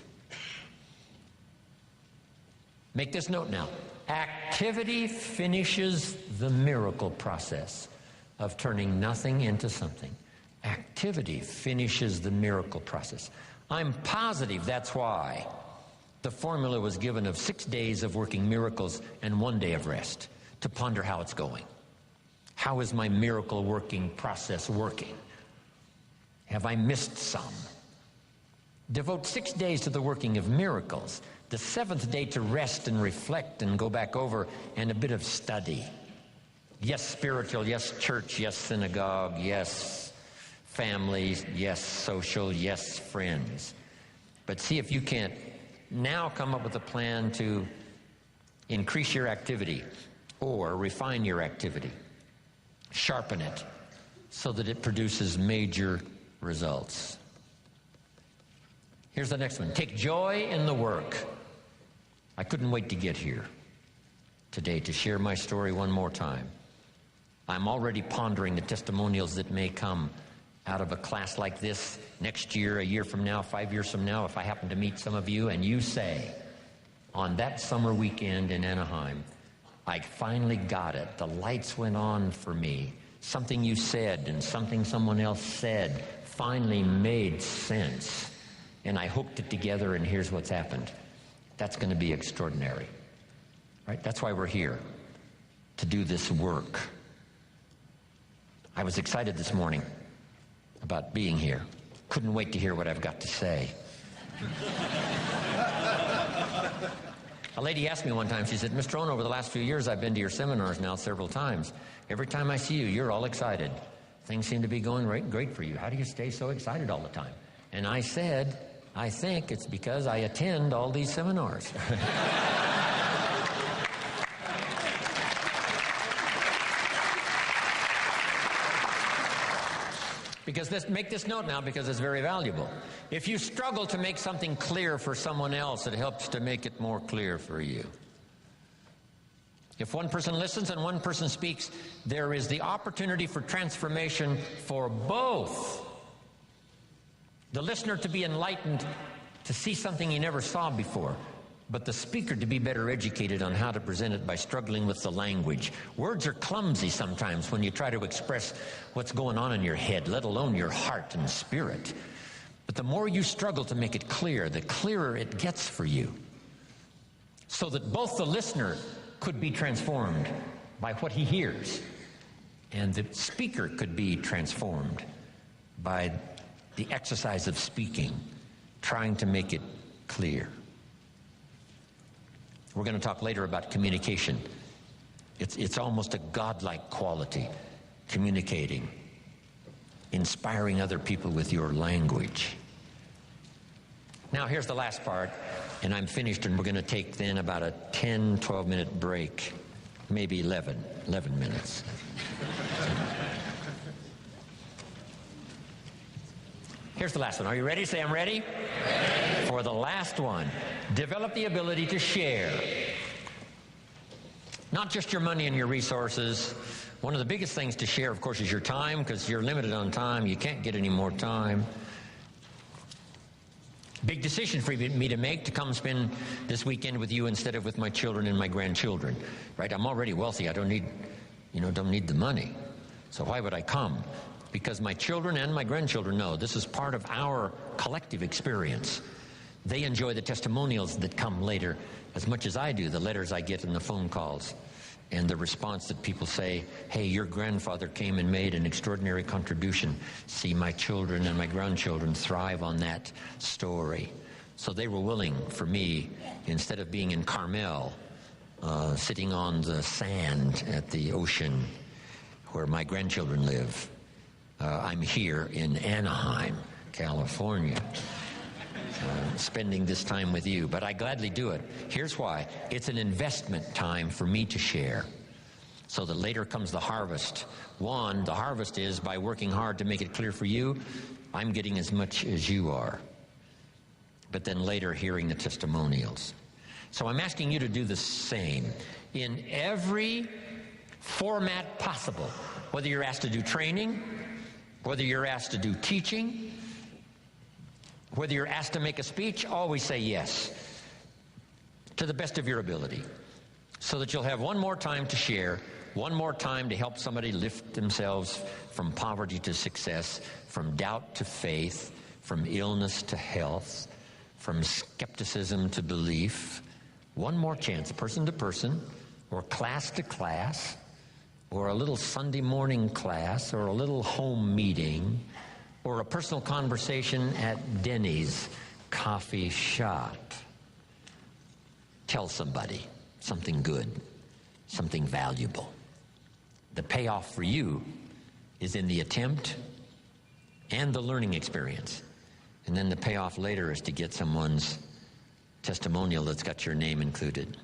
Make this note now. Activity finishes the miracle process of turning nothing into something. Activity finishes the miracle process. I'm positive that's why the formula was given of 6 days of working miracles and 1 day of rest to ponder how it's going. How is my miracle working process working? Have I missed some? Devote 6 days to the working of miracles. The 7th day to rest and reflect and go back over and a bit of study. Yes, spiritual. Yes, church. Yes, synagogue. Yes, family. Yes, social. Yes, friends. But see if you can't now come up with a plan to increase your activity or refine your activity. Sharpen it so that it produces major results. Here's the next one. Take joy in the work. I couldn't wait to get here today to share my story one more time. I'm already pondering the testimonials that may come out of a class like this next year, a year from now, 5 years from now, if I happen to meet some of you and you say, on that summer weekend in Anaheim, I finally got it. The lights went on for me. Something you said and something someone else said finally made sense. And I hooked it together, and here's what's happened. That's going to be extraordinary. Right? That's why we're here, to do this work. I was excited this morning about being here. Couldn't wait to hear what I've got to say. A lady asked me one time, she said, Mr. Rohn, over the last few years, I've been to your seminars now several times. Every time I see you, you're all excited. Things seem to be going great for you. How do you stay so excited all the time? And I said, I think it's because I attend all these seminars. Because make this note now, because it's very valuable. If you struggle to make something clear for someone else, it helps to make it more clear for you. If one person listens and one person speaks, there is the opportunity for transformation for both. The listener to be enlightened, to see something he never saw before, but the speaker to be better educated on how to present it by struggling with the language. Words are clumsy sometimes when you try to express what's going on in your head, let alone your heart and spirit. But the more you struggle to make it clear, the clearer it gets for you. So that both the listener could be transformed by what he hears, and the speaker could be transformed by the exercise of speaking, trying to make it clear. We're going to talk later about communication. It's almost a godlike quality, communicating, inspiring other people with your language. Now here's the last part, and I'm finished, and we're going to take then about a 10, 12-minute break, maybe 11 minutes. Here's the last one. Are you ready? Say, I'm ready. Ready. For the last one, develop the ability to share. Not just your money and your resources. One of the biggest things to share, of course, is your time, because you're limited on time. You can't get any more time. Big decision for me to make, to come spend this weekend with you instead of with my children and my grandchildren. Right? I'm already wealthy. I don't need the money. So why would I come? Because my children and my grandchildren know this is part of our collective experience. They enjoy the testimonials that come later as much as I do, the letters I get and the phone calls, and the response that people say, hey, your grandfather came and made an extraordinary contribution. See my children and my grandchildren thrive on that story. So they were willing for me, instead of being in Carmel, sitting on the sand at the ocean where my grandchildren live, I'm here in Anaheim, California, spending this time with you. But I gladly do it. Here's why. It's an investment time for me to share, so that later comes the harvest. One, the harvest is by working hard to make it clear for you, I'm getting as much as you are. But then later hearing the testimonials. So I'm asking you to do the same in every format possible, whether you're asked to do training, whether you're asked to do teaching, whether you're asked to make a speech, always say yes to the best of your ability, so that you'll have one more time to share, one more time to help somebody lift themselves from poverty to success, from doubt to faith, from illness to health, from skepticism to belief. One more chance, person to person, or class to class, or a little Sunday morning class, or a little home meeting, or a personal conversation at Denny's coffee shop. Tell somebody something good, something valuable. The payoff for you is in the attempt and the learning experience. And then the payoff later is to get someone's testimonial that's got your name included.